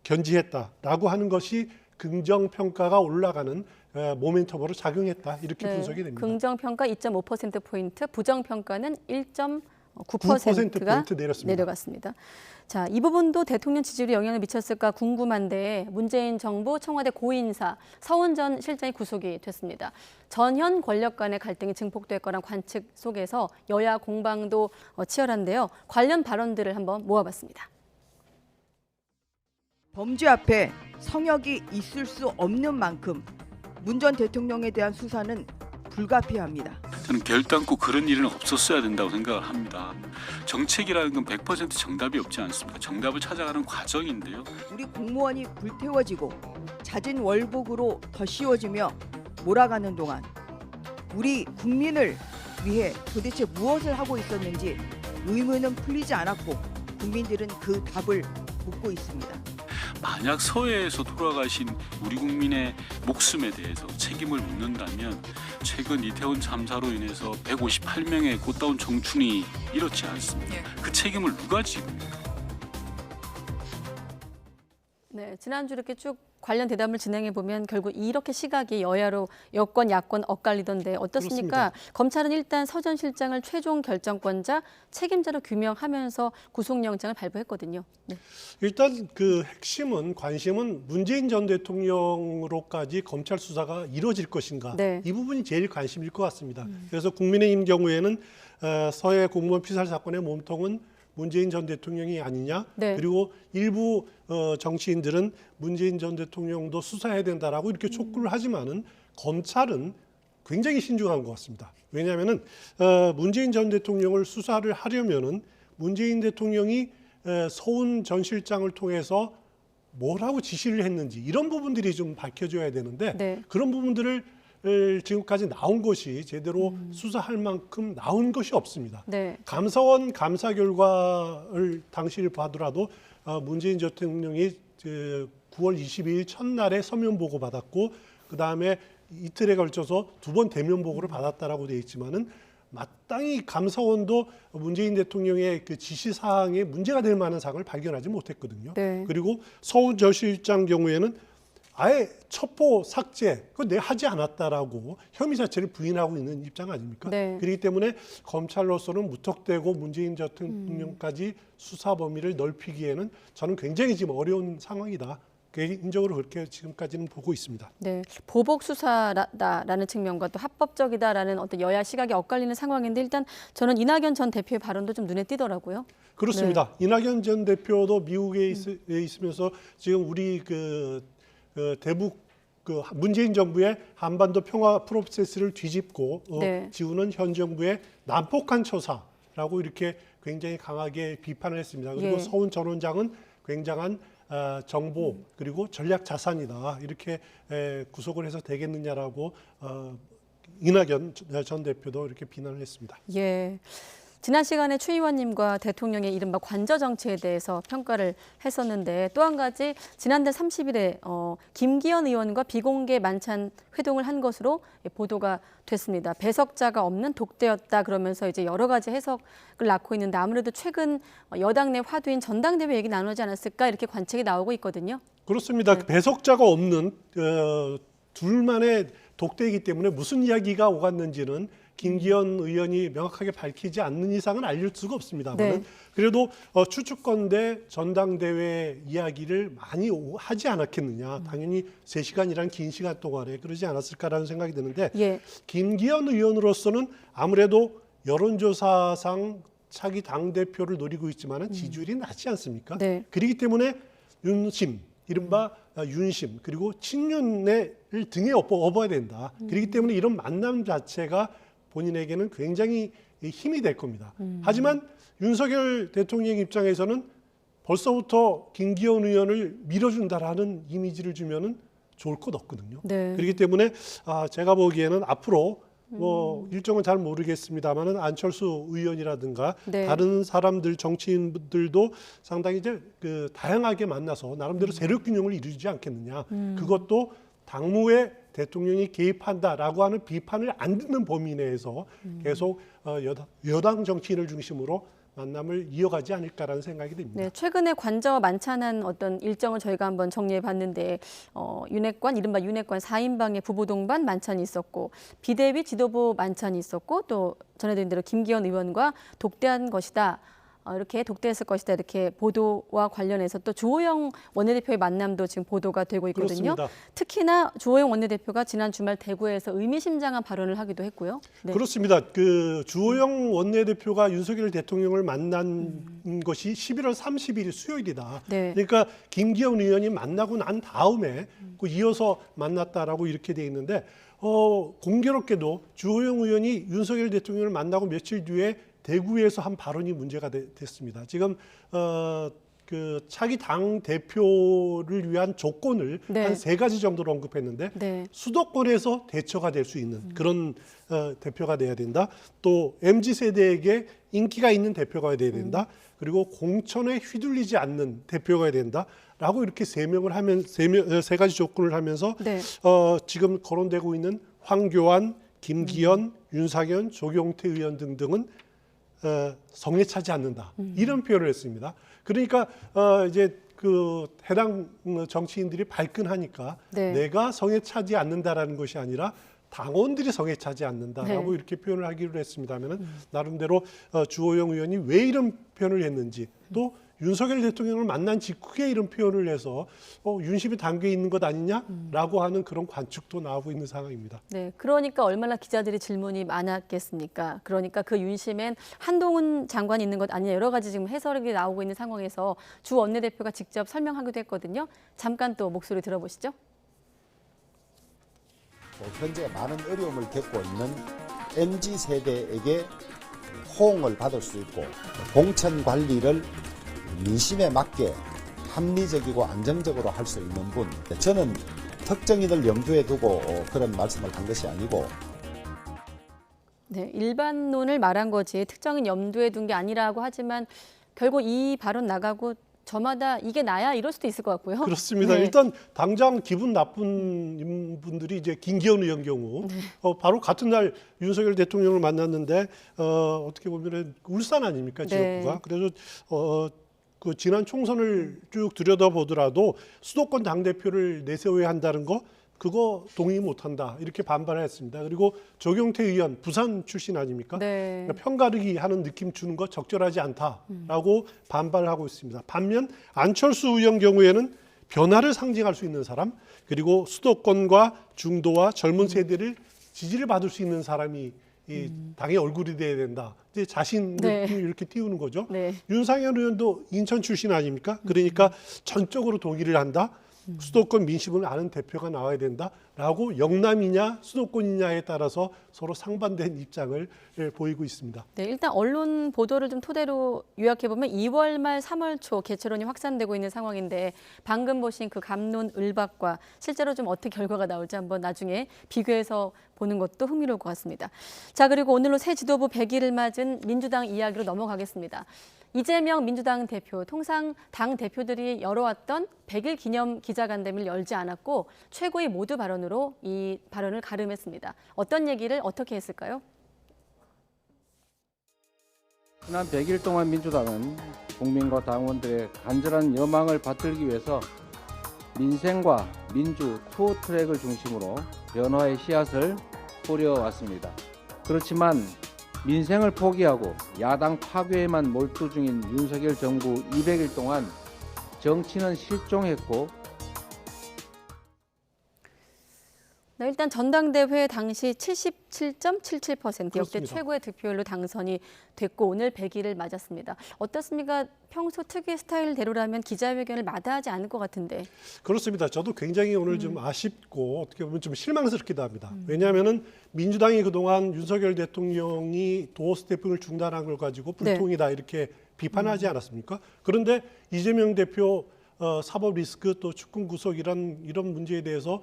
견지했다라고 하는 것이 긍정 평가가 올라가는 모멘텀으로 작용했다 이렇게 네. 분석이 됩니다. 긍정평가 2.5%포인트, 부정평가는 1.9%가 9%포인트 내렸습니다. 내려갔습니다. 자, 이 부분도 대통령 지지율에 영향을 미쳤을까 궁금한데 문재인 정부 청와대 고인사 서훈 전 실장이 구속이 됐습니다. 전현 권력 간의 갈등이 증폭될 거란 관측 속에서 여야 공방도 치열한데요. 관련 발언들을 한번 모아봤습니다. 범죄 앞에 성역이 있을 수 없는 만큼 문 전 대통령에 대한 수사는 불가피합니다. 저는 결단코 그런 일은 없었어야 된다고 생각을 합니다. 정책이라는 건 100% 정답이 없지 않습니까? 정답을 찾아가는 과정인데요. 우리 공무원이 불태워지고 잦은 월북으로 더 씌워지며 몰아가는 동안 우리 국민을 위해 도대체 무엇을 하고 있었는지 의문은 풀리지 않았고 국민들은 그 답을 묻고 있습니다. 만약 서해에서 돌아가신 우리 국민의 목숨에 대해서 책임을 묻는다면 최근 이태원 참사로 인해서 158명의 꽃다운 청춘이 잃었지 않습니까? 그 책임을 누가 지고? 네, 지난주 이렇게 쭉 관련 대담을 진행해 보면 결국 이렇게 시각이 여야로 여권, 야권 엇갈리던데 어떻습니까? 그렇습니다. 검찰은 일단 서 전 실장을 최종 결정권자, 책임자로 규명하면서 구속영장을 발부했거든요. 네. 일단 그 핵심은 관심은 문재인 전 대통령으로까지 검찰 수사가 이루어질 것인가 네. 이 부분이 제일 관심일 것 같습니다. 그래서 국민의힘 경우에는 서해 공무원 피살 사건의 몸통은 문재인 전 대통령이 아니냐 네. 그리고 일부 정치인들은 문재인 전 대통령도 수사해야 된다라고 이렇게 촉구를 하지만은 검찰은 굉장히 신중한 것 같습니다. 왜냐하면은 문재인 전 대통령을 수사를 하려면은 문재인 대통령이 서훈 전 실장을 통해서 뭐라고 지시를 했는지 이런 부분들이 좀 밝혀져야 되는데 네. 그런 부분들을 지금까지 나온 것이 제대로 수사할 만큼 나온 것이 없습니다. 네. 감사원 감사 결과를 당시를 봐더라도 문재인 대통령이 9월 22일 첫날에 서면 보고 받았고 그 다음에 이틀에 걸쳐서 2번 대면 보고를 받았다라고 되어 있지만은 마땅히 감사원도 문재인 대통령의 그 지시 사항에 문제가 될 만한 사항을 발견하지 못했거든요. 네. 그리고 서훈저실장 경우에는 아예 첩보 삭제, 그거 내가 하지 않았다라고 혐의 자체를 부인하고 있는 입장 아닙니까? 네. 그렇기 때문에 검찰로서는 무턱대고 문재인 대통령까지 수사 범위를 넓히기에는 저는 굉장히 지금 어려운 상황이다. 개인적으로 그렇게 지금까지는 보고 있습니다. 네, 보복 수사다라는 측면과 또 합법적이다라는 어떤 여야 시각이 엇갈리는 상황인데 일단 저는 이낙연 전 대표의 발언도 좀 눈에 띄더라고요. 그렇습니다. 네. 이낙연 전 대표도 미국에 있으면서 지금 우리 대북 문재인 정부의 한반도 평화 프로세스를 뒤집고 네. 지우는 현 정부의 난폭한 처사라고 이렇게 굉장히 강하게 비판을 했습니다. 그리고 예. 서훈 전 원장은 굉장한 정보 그리고 전략 자산이다 이렇게 구속을 해서 되겠느냐라고 이낙연 전 대표도 이렇게 비난을 했습니다. 예. 지난 시간에 추 의원님과 대통령의 이른바 관저 정치에 대해서 평가를 했었는데 또 한 가지 지난달 30일에 김기현 의원과 비공개 만찬 회동을 한 것으로 보도가 됐습니다. 배석자가 없는 독대였다 그러면서 이제 여러 가지 해석을 낳고 있는데 아무래도 최근 여당 내 화두인 전당대회 얘기 나누지 않았을까 이렇게 관측이 나오고 있거든요. 그렇습니다. 네. 배석자가 없는 둘만의 독대이기 때문에 무슨 이야기가 오갔는지는 김기현 의원이 명확하게 밝히지 않는 이상은 알릴 수가 없습니다만 네. 그래도 추측건대 전당대회 이야기를 많이 하지 않았겠느냐. 당연히 3시간이란 긴 시간 동안에 그러지 않았을까라는 생각이 드는데 예. 김기현 의원으로서는 아무래도 여론조사상 차기 당대표를 노리고 있지만 지지율이 낮지 않습니까? 네. 그렇기 때문에 윤심, 이른바 윤심 그리고 친윤을 등에 업어야 된다. 그렇기 때문에 이런 만남 자체가 본인에게는 굉장히 힘이 될 겁니다. 하지만 윤석열 대통령 입장에서는 벌써부터 김기현 의원을 밀어준다라는 이미지를 주면은 좋을 것 없거든요. 네. 그렇기 때문에 제가 보기에는 앞으로 일정은 잘 모르겠습니다만은 안철수 의원이라든가 네. 다른 사람들 정치인들도 상당히 이제 다양하게 만나서 나름대로 세력 균형을 이루지 않겠느냐. 그것도 당무에 대통령이 개입한다라고 하는 비판을 안 듣는 범위 내에서 계속 여당 정치인을 중심으로 만남을 이어가지 않을까라는 생각이 듭니다. 네, 최근에 관저 만찬한 어떤 일정을 저희가 한번 정리해 봤는데 윤핵관, 이른바 윤핵관 4인방의 부부 동반 만찬이 있었고 비대위 지도부 만찬이 있었고 또 전해드린 대로 김기현 의원과 독대한 것이다. 이렇게 독대했을 것이다 이렇게 보도와 관련해서 또 주호영 원내대표의 만남도 지금 보도가 되고 있거든요. 그렇습니다. 특히나 주호영 원내대표가 지난 주말 대구에서 의미심장한 발언을 하기도 했고요. 네. 그렇습니다. 주호영 원내대표가 윤석열 대통령을 만난 것이 11월 30일 수요일이다. 네. 그러니까 김기현 의원이 만나고 난 다음에 이어서 만났다라고 이렇게 돼 있는데 공교롭게도 주호영 의원이 윤석열 대통령을 만나고 며칠 뒤에 대구에서 한 발언이 문제가 됐습니다. 지금 차기 당 대표를 위한 조건을 네. 한 3가지 정도로 언급했는데 네. 수도권에서 대처가 될 수 있는 그런 대표가 돼야 된다. 또 MZ세대에게 인기가 있는 대표가 돼야 된다. 그리고 공천에 휘둘리지 않는 대표가 돼야 된다. 라고 이렇게 3가지 조건을 하면서 네. 지금 거론되고 있는 황교안, 김기현, 윤상현, 조경태 의원 등등은 성에 차지 않는다. 이런 표현을 했습니다. 그러니까 이제 해당 정치인들이 발끈하니까 네. 내가 성에 차지 않는다라는 것이 아니라 당원들이 성에 차지 않는다라고 네. 이렇게 표현을 하기로 했습니다면은 나름대로 주호영 의원이 왜 이런 표현을 했는지 또 윤석열 대통령을 만난 직후에 이런 표현을 해서 윤심이 담겨 있는 것 아니냐라고 하는 그런 관측도 나오고 있는 상황입니다. 네, 그러니까 얼마나 기자들이 질문이 많았겠습니까? 그러니까 그 윤심엔 한동훈 장관이 있는 것 아니냐 여러 가지 지금 해설이 나오고 있는 상황에서 주 원내대표가 직접 설명하기도 했거든요. 잠깐 또 목소리 들어보시죠. 현재 많은 어려움을 겪고 있는 MZ세대에게 호응을 받을 수 있고 공천 관리를 민심에 맞게 합리적이고 안정적으로 할 수 있는 분. 저는 특정인을 염두에 두고 그런 말씀을 한 것이 아니고 네, 일반론을 말한 거지 특정인 염두에 둔 게 아니라고 하지만 결국 이 발언 나가고 저마다 이게 나야 이럴 수도 있을 것 같고요. 그렇습니다. 네. 일단 당장 기분 나쁜 분들이 이제 김기현 의원 경우 바로 같은 날 윤석열 대통령을 만났는데 어떻게 보면 울산 아닙니까 지역구가. 네. 그래서 그 지난 총선을 쭉 들여다보더라도 수도권 당대표를 내세워야 한다는 거 그거 동의 못한다 이렇게 반발을 했습니다. 그리고 조경태 의원 부산 출신 아닙니까? 네. 그러니까 편가르기 하는 느낌 주는 거 적절하지 않다라고 반발하고 있습니다. 반면 안철수 의원 경우에는 변화를 상징할 수 있는 사람 그리고 수도권과 중도와 젊은 세대를 지지를 받을 수 있는 사람이 이 당의 얼굴이 돼야 된다. 이제 자신 네. 느낌을 이렇게 띄우는 거죠. 네. 윤상현 의원도 인천 출신 아닙니까? 그러니까 전적으로 동의를 한다. 수도권 민심을 아는 대표가 나와야 된다라고 영남이냐 수도권이냐에 따라서 서로 상반된 입장을 보이고 있습니다. 네, 일단 언론 보도를 좀 토대로 요약해 보면 2월 말 3월 초 개최론이 확산되고 있는 상황인데 방금 보신 그 갑론 을박과 실제로 좀 어떻게 결과가 나올지 한번 나중에 비교해서 보는 것도 흥미로울 것 같습니다. 자, 그리고 오늘로 새 지도부 100일을 맞은 민주당 이야기로 넘어가겠습니다. 이재명 민주당 대표, 통상 당 대표들이 열어왔던 100일 기념 기자간담회를 열지 않았고 최고의 모두 발언으로 이 발언을 가름했습니다. 어떤 얘기를 어떻게 했을까요? 지난 100일 동안 민주당은 국민과 당원들의 간절한 여망을 받들기 위해서 민생과 민주 투어 트랙을 중심으로 변화의 씨앗을 뿌려왔습니다. 그렇지만 민생을 포기하고 야당 파괴에만 몰두 중인 윤석열 정부 200일 동안 정치는 실종했고 네, 일단 전당대회 당시 77.77% 역대 그렇습니다. 최고의 득표율로 당선이 됐고 오늘 100일을 맞았습니다. 어떻습니까? 평소 특유의 스타일대로라면 기자회견을 마다하지 않을 것 같은데. 그렇습니다. 저도 굉장히 오늘 좀 아쉽고 어떻게 보면 좀 실망스럽기도 합니다. 왜냐하면은 민주당이 그동안 윤석열 대통령이 도어 스태핑을 중단한 걸 가지고 불통이다 이렇게 비판하지 않았습니까? 그런데 이재명 대표 사법 리스크 또 측근 구속 이런 문제에 대해서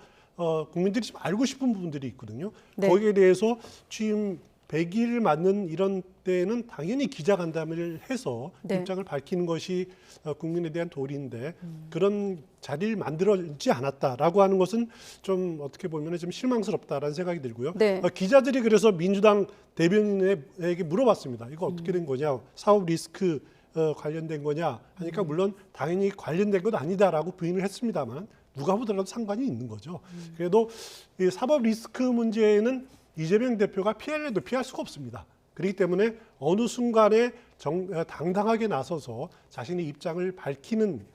국민들이 좀 알고 싶은 부분들이 있거든요. 네. 거기에 대해서 취임 100일을 맞는 이런 때는 당연히 기자간담회를 해서 네. 입장을 밝히는 것이 국민에 대한 도리인데 그런 자리를 만들어지지 않았다라고 하는 것은 좀 어떻게 보면 좀 실망스럽다라는 생각이 들고요. 네. 기자들이 그래서 민주당 대변인에게 물어봤습니다. 이거 어떻게 된 거냐? 사업 리스크 관련된 거냐? 하니까 물론 당연히 관련된 건 아니다라고 부인을 했습니다만 누가 보더라도 상관이 있는 거죠. 그래도 이 사법 리스크 문제는 이재명 대표가 피하려도 피할 수가 없습니다. 그렇기 때문에 어느 순간에 당당하게 나서서 자신의 입장을 밝히는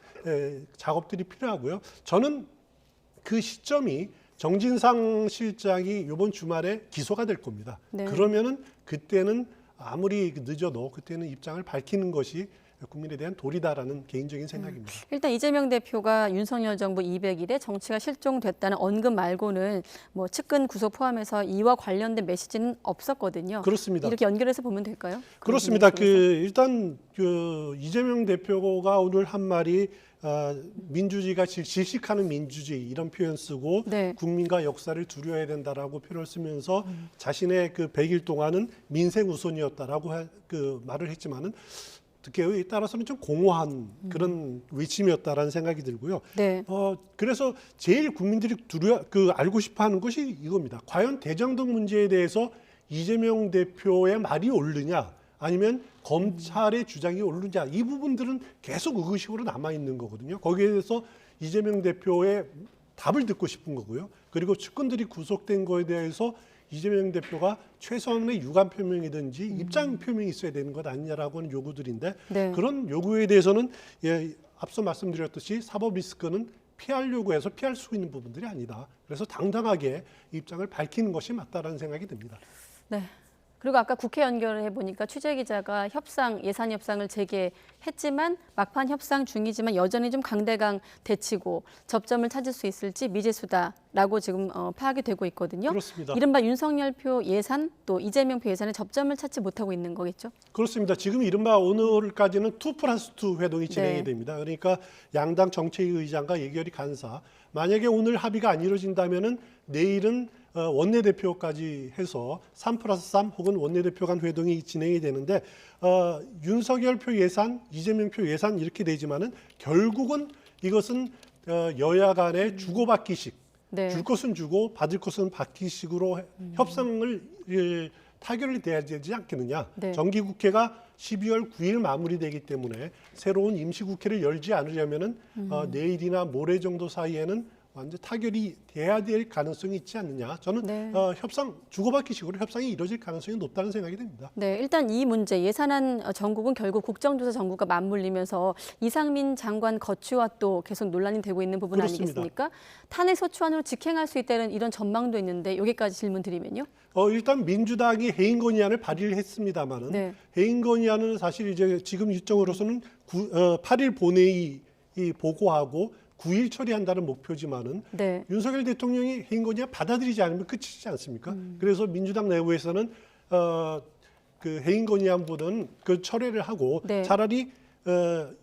작업들이 필요하고요. 저는 그 시점이 정진상 실장이 이번 주말에 기소가 될 겁니다. 네. 그러면은 그때는 아무리 늦어도 그때는 입장을 밝히는 것이 국민에 대한 도리다라는 개인적인 생각입니다. 일단 이재명 대표가 윤석열 정부 200일에 정치가 실종됐다는 언급 말고는 뭐 측근 구속 포함해서 이와 관련된 메시지는 없었거든요. 그렇습니다. 이렇게 연결해서 보면 될까요? 그렇습니다. 일단 이재명 대표가 오늘 한 말이 민주주의가 질식하는 민주주의 이런 표현 쓰고 네. 국민과 역사를 두려워야 된다라고 표현을 쓰면서 자신의 그 100일 동안은 민생 우선이었다라고 그 말을 했지만은 듣기에 따라서는 좀 공허한 그런 외침이었다라는 생각이 들고요. 네. 그래서 제일 국민들이 알고 싶어하는 것이 이겁니다. 과연 대장동 문제에 대해서 이재명 대표의 말이 옳느냐, 아니면 검찰의 주장이 옳느냐, 이 부분들은 계속 의구심으로 남아 있는 거거든요. 거기에 대해서 이재명 대표의 답을 듣고 싶은 거고요. 그리고 측근들이 구속된 거에 대해서 이재명 대표가 최소한의 유감 표명이든지 입장 표명이 있어야 되는 것 아니냐라고 하는 요구들인데 네. 그런 요구에 대해서는 앞서 말씀드렸듯이 사법 리스크는 피하려고 해서 피할 수 있는 부분들이 아니다. 그래서 당당하게 입장을 밝히는 것이 맞다라는 생각이 듭니다. 네. 그리고 아까 국회 연결해 보니까 취재 기자가 예산 협상을 재개했지만 막판 협상 중이지만 여전히 좀 강대강 대치고 접점을 찾을 수 있을지 미지수다라고 지금 파악이 되고 있거든요. 그렇습니다. 이른바 윤석열 표 예산 또 이재명 표 예산에 접점을 찾지 못하고 있는 거겠죠? 그렇습니다. 지금 이른바 오늘까지는 2+2 회동이 진행이 네. 됩니다. 그러니까 양당 정책위의장과 예결위 간사, 만약에 오늘 합의가 안 이루어진다면은 내일은 원내대표까지 해서 3+3 혹은 원내대표 간 회동이 진행이 되는데 윤석열 표 예산, 이재명 표 예산 이렇게 되지만은 결국은 이것은 여야 간의 주고받기식, 네. 줄 것은 주고 받을 것은 받기식으로 협상을 타결이 돼야 되지 않겠느냐. 네. 정기국회가 12월 9일 마무리되기 때문에 새로운 임시국회를 열지 않으려면은 내일이나 모레 정도 사이에는 완전 타결이 돼야 될 가능성이 있지 않느냐. 저는 네. 협상 주고받기식으로 협상이 이루어질 가능성이 높다는 생각이 듭니다. 네, 일단 이 문제 예산안 전국은 결국 국정조사 정국과 맞물리면서 이상민 장관 거취와 또 계속 논란이 되고 있는 부분 그렇습니다. 아니겠습니까? 탄핵 소추안으로 직행할 수 있다는 이런 전망도 있는데 여기까지 질문 드리면요. 일단 민주당이 해임 건의안을 발의를 했습니다만은 네. 해임 건의안은 사실 이제 지금 일정으로서는 8일 본회의 보고하고 9일 처리한다는 목표지만은 네. 윤석열 대통령이 해임 건의안 받아들이지 않으면 끝이지 않습니까? 그래서 민주당 내부에서는 그 해임 건의안보다는 그 철회를 하고 네. 차라리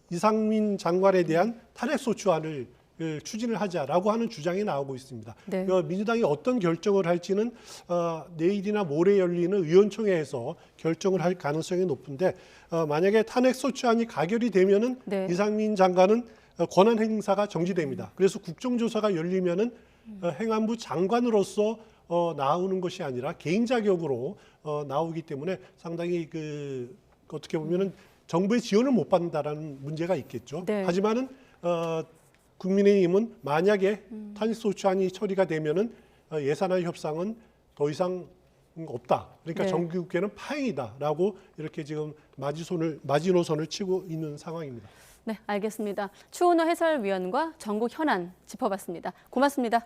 이상민 장관에 대한 탄핵 소추안을 추진을 하자라고 하는 주장이 나오고 있습니다. 네. 민주당이 어떤 결정을 할지는 내일이나 모레 열리는 의원총회에서 결정을 할 가능성이 높은데 만약에 탄핵 소추안이 가결이 되면은 네. 이상민 장관은 권한 행사가 정지됩니다. 그래서 국정조사가 열리면은 행안부 장관으로서 나오는 것이 아니라 개인 자격으로 나오기 때문에 상당히 어떻게 보면은 정부의 지원을 못 받는다라는 문제가 있겠죠. 네. 하지만은 국민의힘은 만약에 탄핵소추안이 처리가 되면은 예산안 협상은 더 이상 없다. 그러니까 네. 정기국회는 파행이다라고 이렇게 지금 마지노선을 치고 있는 상황입니다. 네, 알겠습니다. 추은호 해설위원과 전국 현안 짚어봤습니다. 고맙습니다.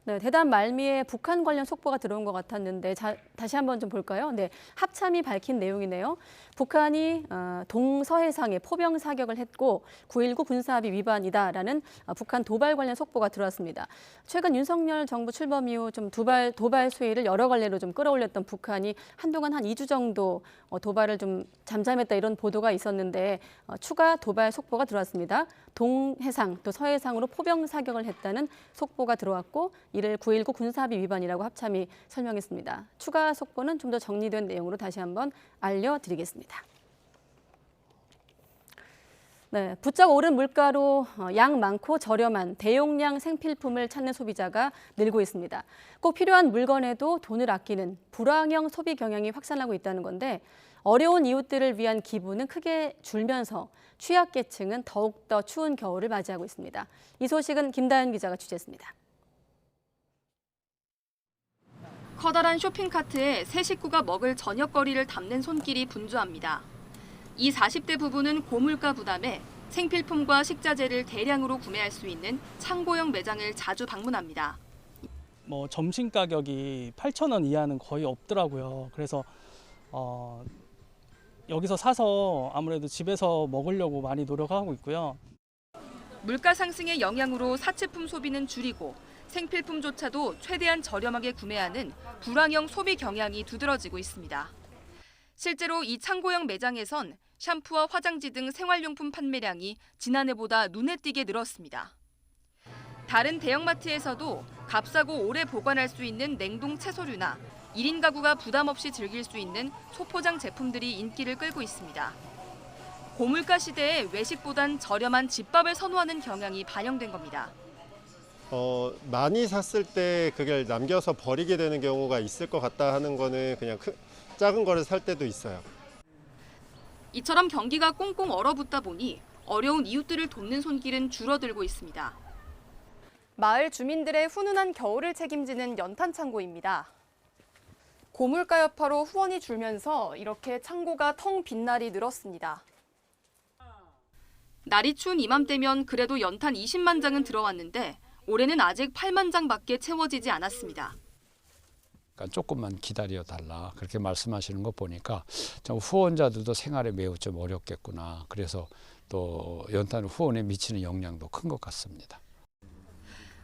네, 대담 말미에 북한 관련 속보가 들어온 것 같았는데 다시 한번 좀 볼까요? 네, 합참이 밝힌 내용이네요. 북한이 동서해상에 포병 사격을 했고 9.19 군사합의 위반이다라는 북한 도발 관련 속보가 들어왔습니다. 최근 윤석열 정부 출범 이후 좀 도발 수위를 여러 갈래로 좀 끌어올렸던 북한이 한동안 한 2주 정도 도발을 좀 잠잠했다 이런 보도가 있었는데 추가 도발 속보가 들어왔습니다. 동해상 또 서해상으로 포병 사격을 했다는 속보가 들어왔고 이를 9.19 군사합의 위반이라고 합참이 설명했습니다. 추가 속보는 좀 더 정리된 내용으로 다시 한번 알려드리겠습니다. 네, 부쩍 오른 물가로 양 많고 저렴한 대용량 생필품을 찾는 소비자가 늘고 있습니다. 꼭 필요한 물건에도 돈을 아끼는 불황형 소비 경향이 확산하고 있다는 건데 어려운 이웃들을 위한 기부는 크게 줄면서 취약계층은 더욱더 추운 겨울을 맞이하고 있습니다. 이 소식은 김다현 기자가 취재했습니다. 커다란 쇼핑카트에 세 식구가 먹을 저녁거리를 담는 손길이 분주합니다. 이 40대 부부는 고물가 부담에 생필품과 식자재를 대량으로 구매할 수 있는 창고형 매장을 자주 방문합니다. 점심 가격이 8,000원 이하는 거의 없더라고요. 그래서 여기서 사서 아무래도 집에서 먹으려고 많이 노력하고 있고요. 물가 상승의 영향으로 사치품 소비는 줄이고 생필품조차도 최대한 저렴하게 구매하는 불황형 소비 경향이 두드러지고 있습니다. 실제로 이 창고형 매장에선 샴푸와 화장지 등 생활용품 판매량이 지난해보다 눈에 띄게 늘었습니다. 다른 대형마트에서도 값싸고 오래 보관할 수 있는 냉동 채소류나 1인 가구가 부담 없이 즐길 수 있는 소포장 제품들이 인기를 끌고 있습니다. 고물가 시대에 외식보단 저렴한 집밥을 선호하는 경향이 반영된 겁니다. 많이 샀을 때 그걸 남겨서 버리게 되는 경우가 있을 것 같다 하는 거는 그냥 작은 거를 살 때도 있어요. 이처럼 경기가 꽁꽁 얼어붙다 보니 어려운 이웃들을 돕는 손길은 줄어들고 있습니다. 마을 주민들의 훈훈한 겨울을 책임지는 연탄 창고입니다. 고물가 여파로 후원이 줄면서 이렇게 창고가 텅 빈 날이 늘었습니다. 날이 추운 이맘때면 그래도 연탄 20만 장은 들어왔는데 올해는 아직 8만 장밖에 채워지지 않았습니다. 그러니까 조금만 기다려달라 그렇게 말씀하시는 거 보니까 좀 후원자들도 생활에 매우 좀 어렵겠구나. 그래서 또 연탄 후원에 미치는 영향도 큰 것 같습니다.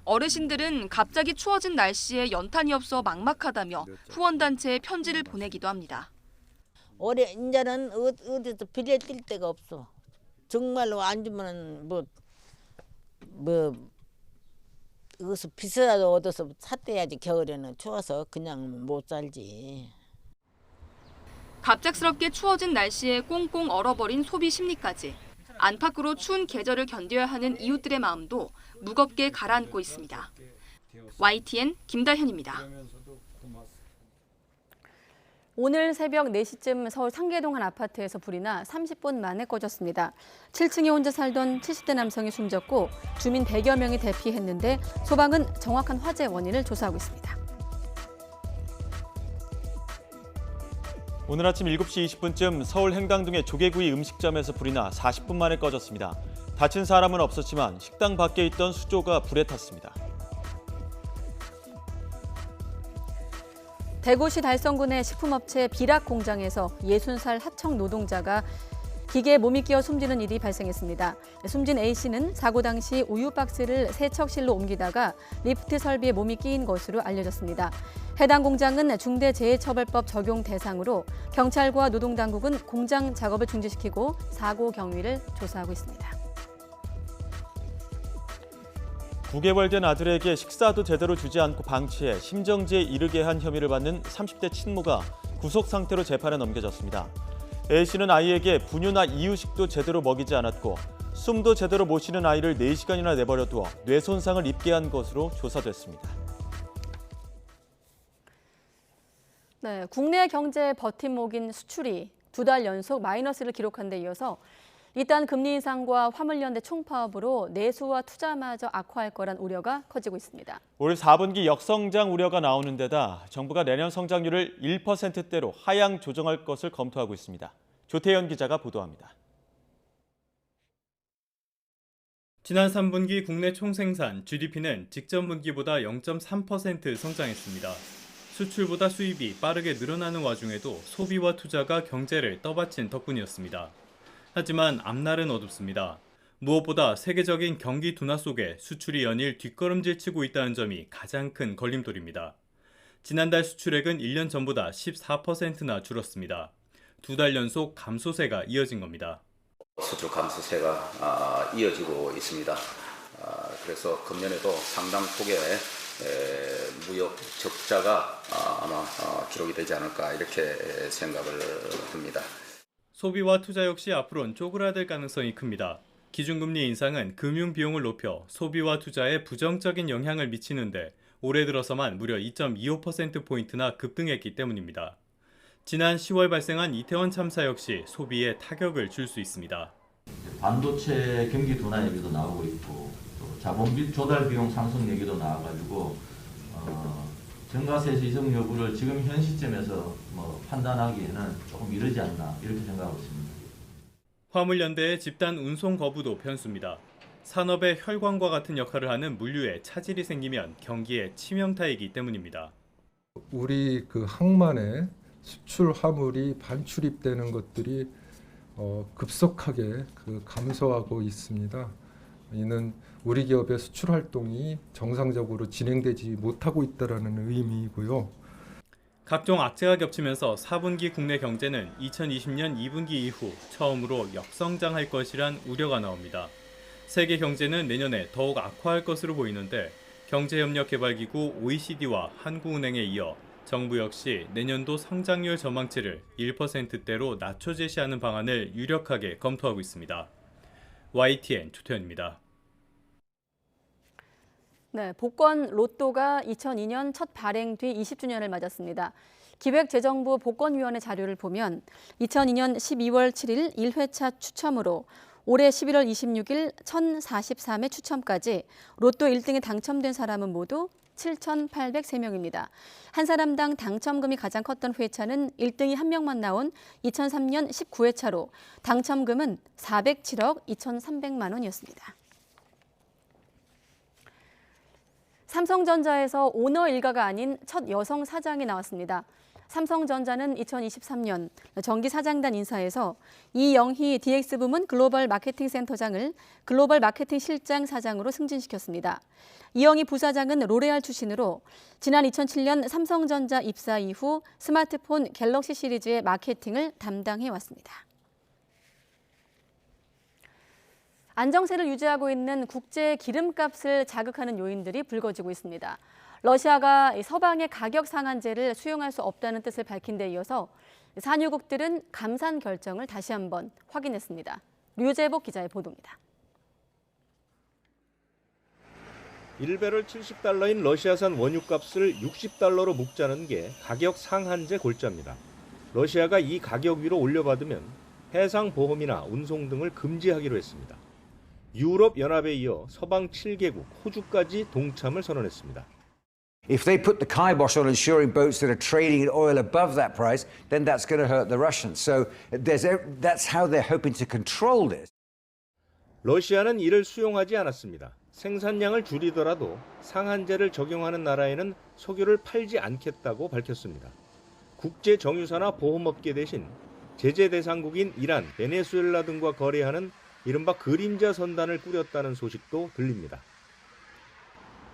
어르신들은 갑자기 추워진 날씨에 연탄이 없어 막막하다며 후원단체에 편지를 보내기도 합니다. 올해 이제는 어디서 빌려 뛸 데가 없어. 정말로 안 주면은 여기서 비싸도 얻어서 샀대야지. 겨울에는 추워서 그냥 못 살지. 갑작스럽게 추워진 날씨에 꽁꽁 얼어버린 소비 심리까지 안팎으로 추운 계절을 견뎌야 하는 이웃들의 마음도 무겁게 가라앉고 있습니다. YTN 김다현입니다. 오늘 새벽 4시쯤 서울 상계동 한 아파트에서 불이 나 30분 만에 꺼졌습니다. 7층에 혼자 살던 70대 남성이 숨졌고 주민 100여 명이 대피했는데 소방은 정확한 화재 원인을 조사하고 있습니다. 오늘 아침 7시 20분쯤 서울 행당동의 조개구이 음식점에서 불이 나 40분 만에 꺼졌습니다. 다친 사람은 없었지만 식당 밖에 있던 수조가 불에 탔습니다. 대구시 달성군의 식품업체 비락 공장에서 60살 하청 노동자가 기계에 몸이 끼어 숨지는 일이 발생했습니다. 숨진 A씨는 사고 당시 우유 박스를 세척실로 옮기다가 리프트 설비에 몸이 끼인 것으로 알려졌습니다. 해당 공장은 중대재해처벌법 적용 대상으로 경찰과 노동당국은 공장 작업을 중지시키고 사고 경위를 조사하고 있습니다. 9개월 된 아들에게 식사도 제대로 주지 않고 방치해 심정지에 이르게 한 혐의를 받는 30대 친모가 구속 상태로 재판에 넘겨졌습니다. A씨는 아이에게 분유나 이유식도 제대로 먹이지 않았고 숨도 제대로 못 쉬는 아이를 4시간이나 내버려 두어 뇌 손상을 입게 한 것으로 조사됐습니다. 네, 국내 경제의 버팀목인 수출이 2달 연속 마이너스를 기록한 데 이어서 일단 금리 인상과 화물연대 총파업으로 내수와 투자마저 악화할 거란 우려가 커지고 있습니다. 올 4분기 역성장 우려가 나오는 데다 정부가 내년 성장률을 1%대로 하향 조정할 것을 검토하고 있습니다. 조태현 기자가 보도합니다. 지난 3분기 국내 총생산 GDP는 직전 분기보다 0.3% 성장했습니다. 수출보다 수입이 빠르게 늘어나는 와중에도 소비와 투자가 경제를 떠받친 덕분이었습니다. 하지만 앞날은 어둡습니다. 무엇보다 세계적인 경기 둔화 속에 수출이 연일 뒷걸음질 치고 있다는 점이 가장 큰 걸림돌입니다. 지난달 수출액은 1년 전보다 14%나 줄었습니다. 2달 연속 감소세가 이어진 겁니다. 수출 감소세가 이어지고 있습니다. 그래서 금년에도 상당 폭의 무역 적자가 아마 기록이 되지 않을까 이렇게 생각을 합니다. 소비와 투자 역시 앞으로는 쪼그라들 가능성이 큽니다. 기준금리 인상은 금융 비용을 높여 소비와 투자에 부정적인 영향을 미치는데 올해 들어서만 무려 2.25%포인트나 급등했기 때문입니다. 지난 10월 발생한 이태원 참사 역시 소비에 타격을 줄 수 있습니다. 반도체 경기 둔화 얘기도 나오고 있고 또 자본 및 조달 비용 상승 얘기도 나와가지고 증가세 지속 여부를 지금 현 시점에서 판단하기에는 조금 이르지 않나 이렇게 생각하고 있습니다. 화물연대의 집단 운송 거부도 변수입니다. 산업의 혈관과 같은 역할을 하는 물류에 차질이 생기면 경기에 치명타이기 때문입니다. 우리 그 항만에 수출 화물이 반출입되는 것들이 급속하게 감소하고 있습니다. 이는 우리 기업의 수출 활동이 정상적으로 진행되지 못하고 있다는 의미이고요. 각종 악재가 겹치면서 4분기 국내 경제는 2020년 2분기 이후 처음으로 역성장할 것이란 우려가 나옵니다. 세계 경제는 내년에 더욱 악화할 것으로 보이는데 경제협력개발기구 OECD와 한국은행에 이어 정부 역시 내년도 성장률 전망치를 1%대로 낮춰 제시하는 방안을 유력하게 검토하고 있습니다. YTN 조태현입니다. 네, 복권 로또가 2002년 첫 발행 뒤 20주년을 맞았습니다. 기획재정부 복권위원회 자료를 보면 2002년 12월 7일 1회차 추첨으로 올해 11월 26일 1043회 추첨까지 로또 1등에 당첨된 사람은 모두 7,803명입니다. 한 사람당 당첨금이 가장 컸던 회차는 1등이 한 명만 나온 2003년 19회차로 당첨금은 407억 2,300만 원이었습니다. 삼성전자에서 오너 일가가 아닌 첫 여성 사장이 나왔습니다. 삼성전자는 2023년 정기 사장단 인사에서 이영희 DX부문 글로벌 마케팅 센터장을 글로벌 마케팅 실장 사장으로 승진시켰습니다. 이영희 부사장은 로레알 출신으로 지난 2007년 삼성전자 입사 이후 스마트폰 갤럭시 시리즈의 마케팅을 담당해왔습니다. 안정세를 유지하고 있는 국제 기름값을 자극하는 요인들이 불거지고 있습니다. 러시아가 서방의 가격 상한제를 수용할 수 없다는 뜻을 밝힌 데 이어서 산유국들은 감산 결정을 다시 한번 확인했습니다. 류재복 기자의 보도입니다. 1배럴 70달러인 러시아산 원유값을 60달러로 묶자는 게 가격 상한제 골자입니다. 러시아가 이 가격 위로 올려받으면 해상 보험이나 운송 등을 금지하기로 했습니다. 유럽 연합에 이어 서방 7개국, 호주까지 동참을 선언했습니다. If they put the kibosh on ensuring boats that are trading in oil above that price, then that's going to hurt the Russians. So that's how they're hoping to control this. 러시아는 이를 수용하지 않았습니다. 생산량을 줄이더라도 상한제를 적용하는 나라에는 석유를 팔지 않겠다고 밝혔습니다. 국제 정유사나 보험업계 대신 제재 대상국인 이란, 베네수엘라 등과 거래하는 이른바 그림자 선단을 꾸렸다는 소식도 들립니다.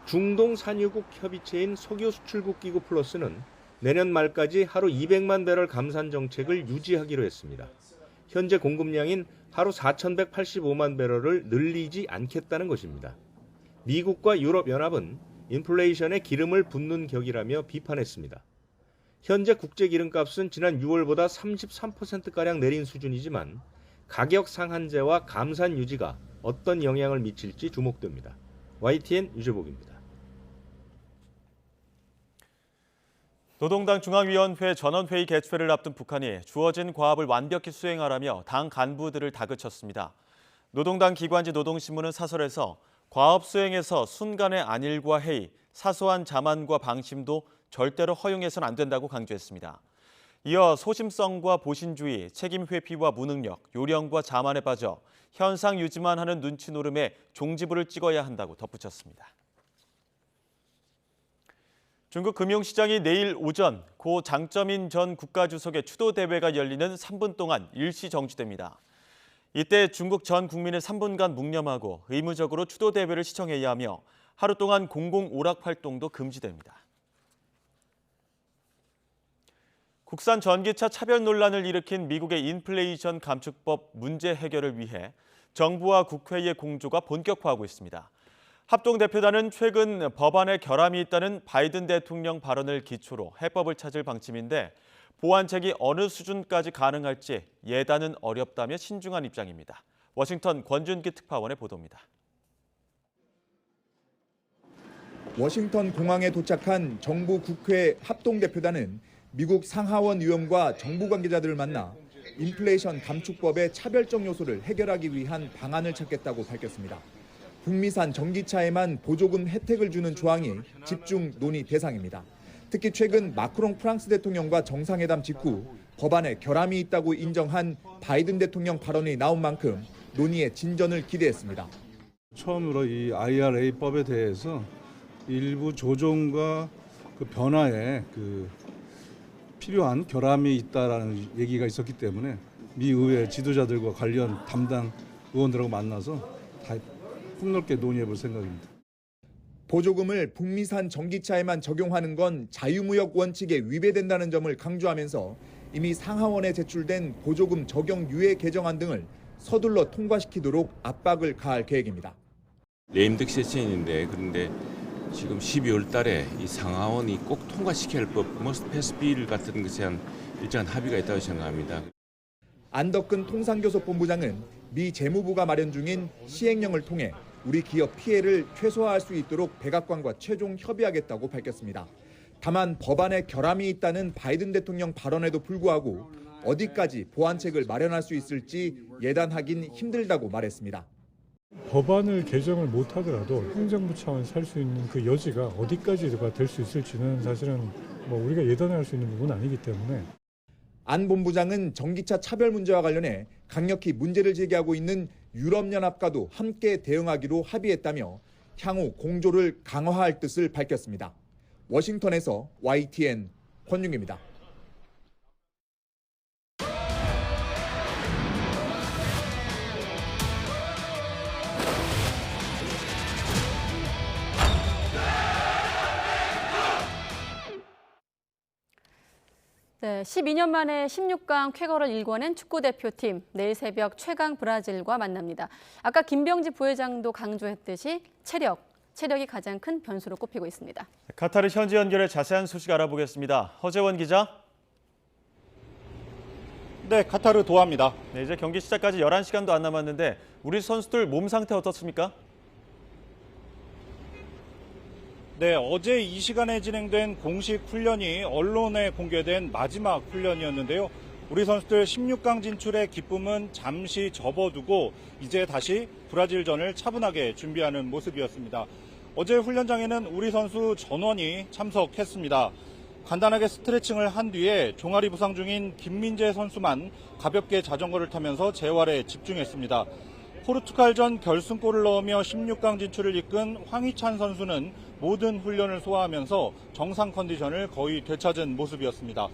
중동 산유국 협의체인 석유 수출국 기구 플러스는 내년 말까지 하루 200만 배럴 감산 정책을 유지하기로 했습니다. 현재 공급량인 하루 4,185만 배럴을 늘리지 않겠다는 것입니다. 미국과 유럽연합은 인플레이션에 기름을 붓는 격이라며 비판했습니다. 현재 국제 기름값은 지난 6월보다 33%가량 내린 수준이지만 가격 상한제와 감산 유지가 어떤 영향을 미칠지 주목됩니다. YTN 유재복입니다. 노동당 중앙위원회 전원회의 개최를 앞둔 북한이 주어진 과업을 완벽히 수행하라며 당 간부들을 다그쳤습니다. 노동당 기관지 노동신문은 사설에서 과업 수행에서 순간의 안일과 해이, 사소한 자만과 방심도 절대로 허용해서는 안 된다고 강조했습니다. 이어 소심성과 보신주의, 책임 회피와 무능력, 요령과 자만에 빠져 현상 유지만 하는 눈치 노름에 종지부를 찍어야 한다고 덧붙였습니다. 중국 금융시장이 내일 오전 고 장쩌민 전 국가주석의 추도대회가 열리는 3분 동안 일시 정지됩니다. 이때 중국 전 국민을 3분간 묵념하고 의무적으로 추도대회를 시청해야 하며 하루 동안 공공 오락 활동도 금지됩니다. 국산 전기차 차별 논란을 일으킨 미국의 인플레이션 감축법 문제 해결을 위해 정부와 국회의 공조가 본격화하고 있습니다. 합동대표단은 최근 법안에 결함이 있다는 바이든 대통령 발언을 기초로 해법을 찾을 방침인데 보완책이 어느 수준까지 가능할지 예단은 어렵다며 신중한 입장입니다. 워싱턴 권준기 특파원의 보도입니다. 워싱턴 공항에 도착한 정부 국회 합동대표단은 미국 상하원 의원과 정부 관계자들을 만나 인플레이션 감축법의 차별적 요소를 해결하기 위한 방안을 찾겠다고 밝혔습니다. 북미산 전기차에만 보조금 혜택을 주는 조항이 집중 논의 대상입니다. 특히 최근 마크롱 프랑스 대통령과 정상회담 직후 법안에 결함이 있다고 인정한 바이든 대통령 발언이 나온 만큼 논의의 진전을 기대했습니다. 처음으로 이 IRA법에 대해서 일부 조정과 그 변화에 필요한 결함이 있다라는 얘기가 있었기 때문에 미 의회 지도자들과 관련 담당 의원들하고 만나서 다 폭넓게 논의해 볼 생각입니다. 보조금을 북미산 전기차에만 적용하는 건 자유무역 원칙에 위배된다는 점을 강조하면서 이미 상하원에 제출된 보조금 적용 유예 개정안 등을 서둘러 통과시키도록 압박을 가할 계획입니다. 네임드 섹션인데 그런데 지금 12월 달에 이 상하원이 꼭 통과시켜야 할 법, 머스트 패스 빌 같은 것에 대한 일정한 합의가 있다고 생각합니다. 안덕근 통상교섭본부장은 미 재무부가 마련 중인 시행령을 통해 우리 기업 피해를 최소화할 수 있도록 백악관과 최종 협의하겠다고 밝혔습니다. 다만 법안에 결함이 있다는 바이든 대통령 발언에도 불구하고 어디까지 보완책을 마련할 수 있을지 예단하긴 힘들다고 말했습니다. 법안을 개정을 못하더라도 행정부 차원에서 할 수 있는 그 여지가 어디까지가 될 수 있을지는 사실은 우리가 예단할 수 있는 부분은 아니기 때문에. 안 본부장은 전기차 차별 문제와 관련해 강력히 문제를 제기하고 있는 유럽연합과도 함께 대응하기로 합의했다며 향후 공조를 강화할 뜻을 밝혔습니다. 워싱턴에서 YTN 권윤기입니다. 네, 12년 만에 16강 쾌거를 일궈낸 축구대표팀, 내일 새벽 최강 브라질과 만납니다. 아까 김병지 부회장도 강조했듯이 체력이 가장 큰 변수로 꼽히고 있습니다. 카타르 현지 연결의 자세한 소식 알아보겠습니다. 허재원 기자. 네, 카타르 도하입니다. 네, 이제 경기 시작까지 11시간도 안 남았는데 우리 선수들 몸 상태 어떻습니까? 네, 어제 이 시간에 진행된 공식 훈련이 언론에 공개된 마지막 훈련이었는데요. 우리 선수들 16강 진출의 기쁨은 잠시 접어두고 이제 다시 브라질전을 차분하게 준비하는 모습이었습니다. 어제 훈련장에는 우리 선수 전원이 참석했습니다. 간단하게 스트레칭을 한 뒤에 종아리 부상 중인 김민재 선수만 가볍게 자전거를 타면서 재활에 집중했습니다. 포르투갈전 결승골을 넣으며 16강 진출을 이끈 황희찬 선수는 모든 훈련을 소화하면서 정상 컨디션을 거의 되찾은 모습이었습니다.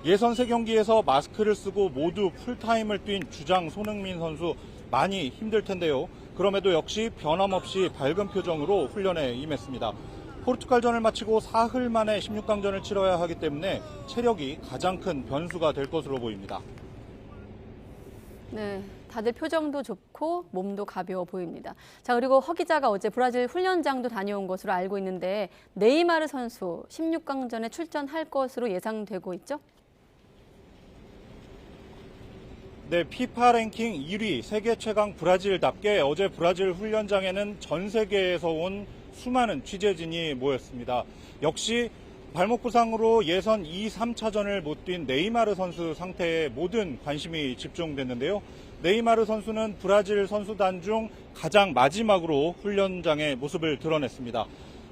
예선 3경기에서 마스크를 쓰고 모두 풀타임을 뛴 주장 손흥민 선수 많이 힘들 텐데요. 그럼에도 역시 변함없이 밝은 표정으로 훈련에 임했습니다. 포르투갈전을 마치고 사흘 만에 16강전을 치러야 하기 때문에 체력이 가장 큰 변수가 될 것으로 보입니다. 네, 다들 표정도 좋고 몸도 가벼워 보입니다. 자, 그리고 허 기자가 어제 브라질 훈련장도 다녀온 것으로 알고 있는데 네이마르 선수 16강전에 출전할 것으로 예상되고 있죠? 네, 피파 랭킹 1위 세계 최강 브라질답게 어제 브라질 훈련장에는 전 세계에서 온 수많은 취재진이 모였습니다. 역시 발목 부상으로 예선 2, 3차전을 못 뛴 네이마르 선수 상태에 모든 관심이 집중됐는데요. 네이마르 선수는 브라질 선수단 중 가장 마지막으로 훈련장의 모습을 드러냈습니다.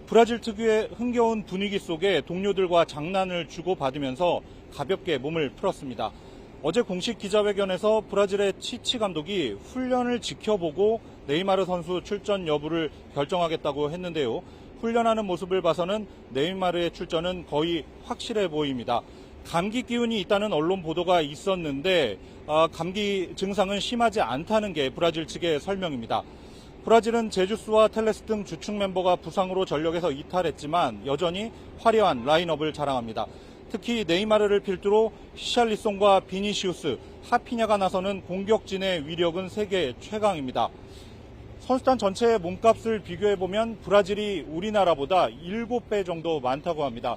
브라질 특유의 흥겨운 분위기 속에 동료들과 장난을 주고받으면서 가볍게 몸을 풀었습니다. 어제 공식 기자회견에서 브라질의 치치 감독이 훈련을 지켜보고 네이마르 선수 출전 여부를 결정하겠다고 했는데요. 훈련하는 모습을 봐서는 네이마르의 출전은 거의 확실해 보입니다. 감기 기운이 있다는 언론 보도가 있었는데 감기 증상은 심하지 않다는 게 브라질 측의 설명입니다. 브라질은 제주스와 텔레스 등 주축 멤버가 부상으로 전력에서 이탈했지만 여전히 화려한 라인업을 자랑합니다. 특히 네이마르를 필두로 히샬리송과 비니시우스, 하피냐가 나서는 공격진의 위력은 세계 최강입니다. 선수단 전체의 몸값을 비교해보면 브라질이 우리나라보다 7배 정도 많다고 합니다.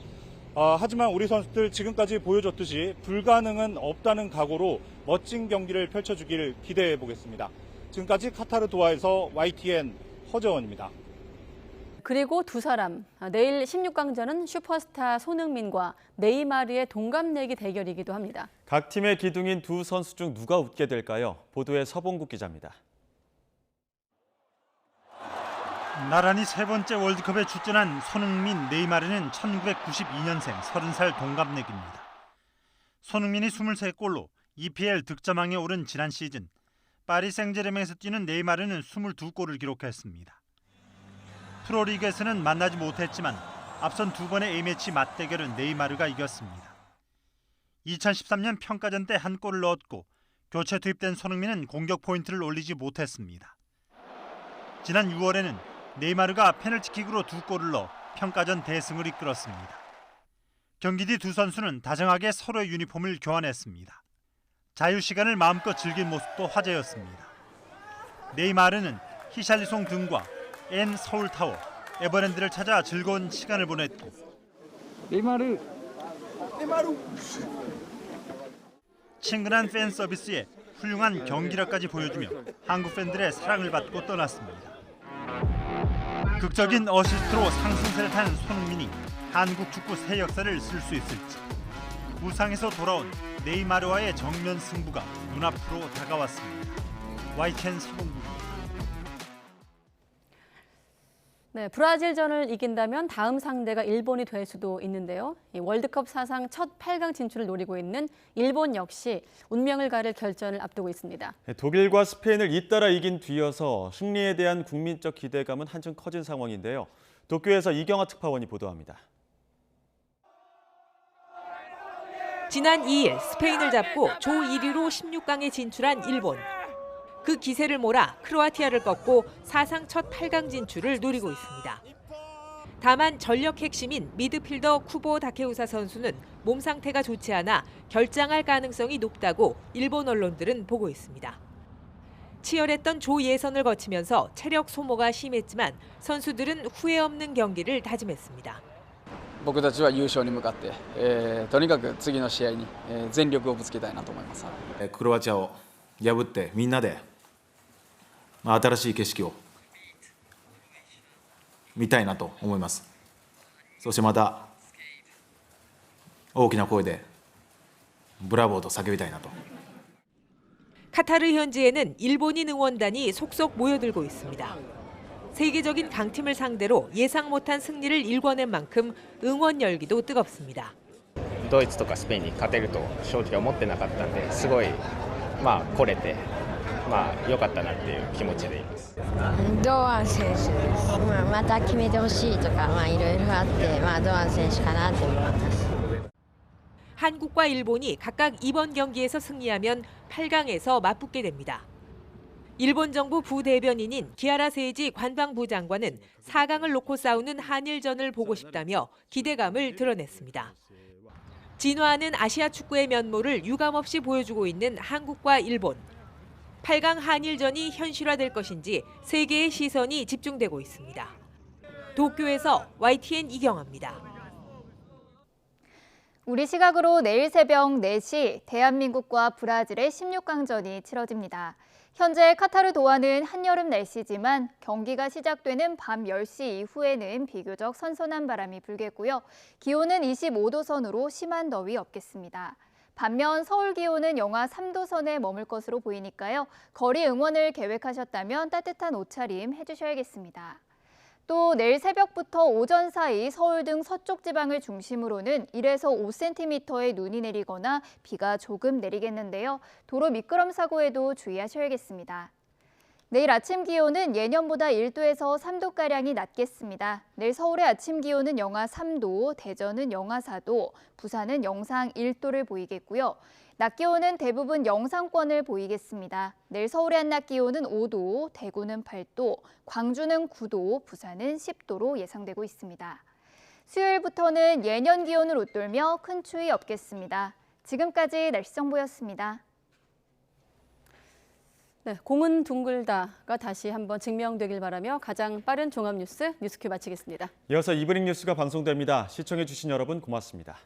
하지만 우리 선수들 지금까지 보여줬듯이 불가능은 없다는 각오로 멋진 경기를 펼쳐주길 기대해보겠습니다. 지금까지 카타르 도하에서 YTN 허재원입니다. 그리고 두 사람, 내일 16강전은 슈퍼스타 손흥민과 네이마르의 동갑내기 대결이기도 합니다. 각 팀의 기둥인 두 선수 중 누가 웃게 될까요? 보도에 서봉국 기자입니다. 나란히 세 번째 월드컵에 출전한 손흥민, 네이마르는 1992년생 30살 동갑내기입니다. 손흥민이 23골로 EPL 득점왕에 오른 지난 시즌, 파리 생제르맹에서 뛰는 네이마르는 22골을 기록했습니다. 프로리그에서는 만나지 못했지만 앞선 두 번의 A매치 맞대결은 네이마르가 이겼습니다. 2013년 평가전 때 한 골을 넣었고 교체 투입된 손흥민은 공격 포인트를 올리지 못했습니다. 지난 6월에는 네이마르가 페널티킥으로 2골을 넣어 평가전 대승을 이끌었습니다. 경기 뒤 두 선수는 다정하게 서로의 유니폼을 교환했습니다. 자유시간을 마음껏 즐긴 모습도 화제였습니다. 네이마르는 히샬리송 등과 엔 서울타워, 에버랜드를 찾아 즐거운 시간을 보냈고 네이마르 친근한 팬 서비스에 훌륭한 경기력까지 보여주며 한국 팬들의 사랑을 받고 떠났습니다. 극적인 어시스트로 상승세를 탄 손흥민이 한국 축구 새 역사를 쓸 수 있을지, 부상에서 돌아온 네이마르와의 정면 승부가 눈앞으로 다가왔습니다. YTN 서봉국입니다. 네, 브라질전을 이긴다면 다음 상대가 일본이 될 수도 있는데요. 이 월드컵 사상 첫 8강 진출을 노리고 있는 일본 역시 운명을 가릴 결전을 앞두고 있습니다. 독일과 스페인을 잇따라 이긴 뒤여서 승리에 대한 국민적 기대감은 한층 커진 상황인데요. 도쿄에서 이경아 특파원이 보도합니다. 지난 2일 스페인을 잡고 조 1위로 16강에 진출한 일본. 그 기세를 몰아 크로아티아를 꺾고 사상 첫 8강 진출을 노리고 있습니다. 다만 전력 핵심인 미드필더 쿠보 다케우사 선수는 몸 상태가 좋지 않아 결장할 가능성이 높다고 일본 언론들은 보고 있습니다. 치열했던 조 예선을 거치면서 체력 소모가 심했지만 선수들은 후회 없는 경기를 다짐했습니다. 僕たちは優勝に向かって、とにかく次の試合に、全力をぶつけたいなと思います。クロアチアを破ってみんなで新しい景色を見たいなと思います。そしてまた大きな声でブラボーと叫びたいなと。 카타르 현지에는 일본인 응원단이 속속 모여들고 있습니다. 세계적인 강팀을 상대로 예상 못한 승리를 일궈낸 만큼 응원 열기도 뜨겁습니다. ドイツとかスペインに勝てると正直思ってなかったんで、すごい来れて良かったなっていう気持ちでいます。堂安選手です。また決めてほしいとかいろいろあって、堂安選手かなと思います。 한국과 일본이 각각 이번 경기에서 승리하면 8강에서 맞붙게 됩니다. 일본 정부 부대변인인 기하라 세이지 관방부 장관은 4강을 놓고 싸우는 한일전을 보고 싶다며 기대감을 드러냈습니다. 진화하는 아시아 축구의 면모를 유감없이 보여주고 있는 한국과 일본. 8강 한일전이 현실화될 것인지 세계의 시선이 집중되고 있습니다. 도쿄에서 YTN 이경아입니다. 우리 시각으로 내일 새벽 4시 대한민국과 브라질의 16강전이 치러집니다. 현재 카타르 도하는 한여름 날씨지만 경기가 시작되는 밤 10시 이후에는 비교적 선선한 바람이 불겠고요. 기온은 25도 선으로 심한 더위 없겠습니다. 반면 서울 기온은 영하 3도 선에 머물 것으로 보이니까요. 거리 응원을 계획하셨다면 따뜻한 옷차림 해주셔야겠습니다. 또 내일 새벽부터 오전 사이 서울 등 서쪽 지방을 중심으로는 1에서 5cm의 눈이 내리거나 비가 조금 내리겠는데요. 도로 미끄럼 사고에도 주의하셔야겠습니다. 내일 아침 기온은 예년보다 1도에서 3도가량이 낮겠습니다. 내일 서울의 아침 기온은 영하 3도, 대전은 영하 4도, 부산은 영상 1도를 보이겠고요. 낮 기온은 대부분 영상권을 보이겠습니다. 내일 서울의 한낮 기온은 5도, 대구는 8도, 광주는 9도, 부산은 10도로 예상되고 있습니다. 수요일부터는 예년 기온을 웃돌며 큰 추위 없겠습니다. 지금까지 날씨 정보였습니다. 네, 공은 둥글다가 다시 한번 증명되길 바라며 가장 빠른 종합 뉴스 뉴스큐 마치겠습니다. 이어서 이브닝 뉴스가 방송됩니다. 시청해주신 여러분 고맙습니다.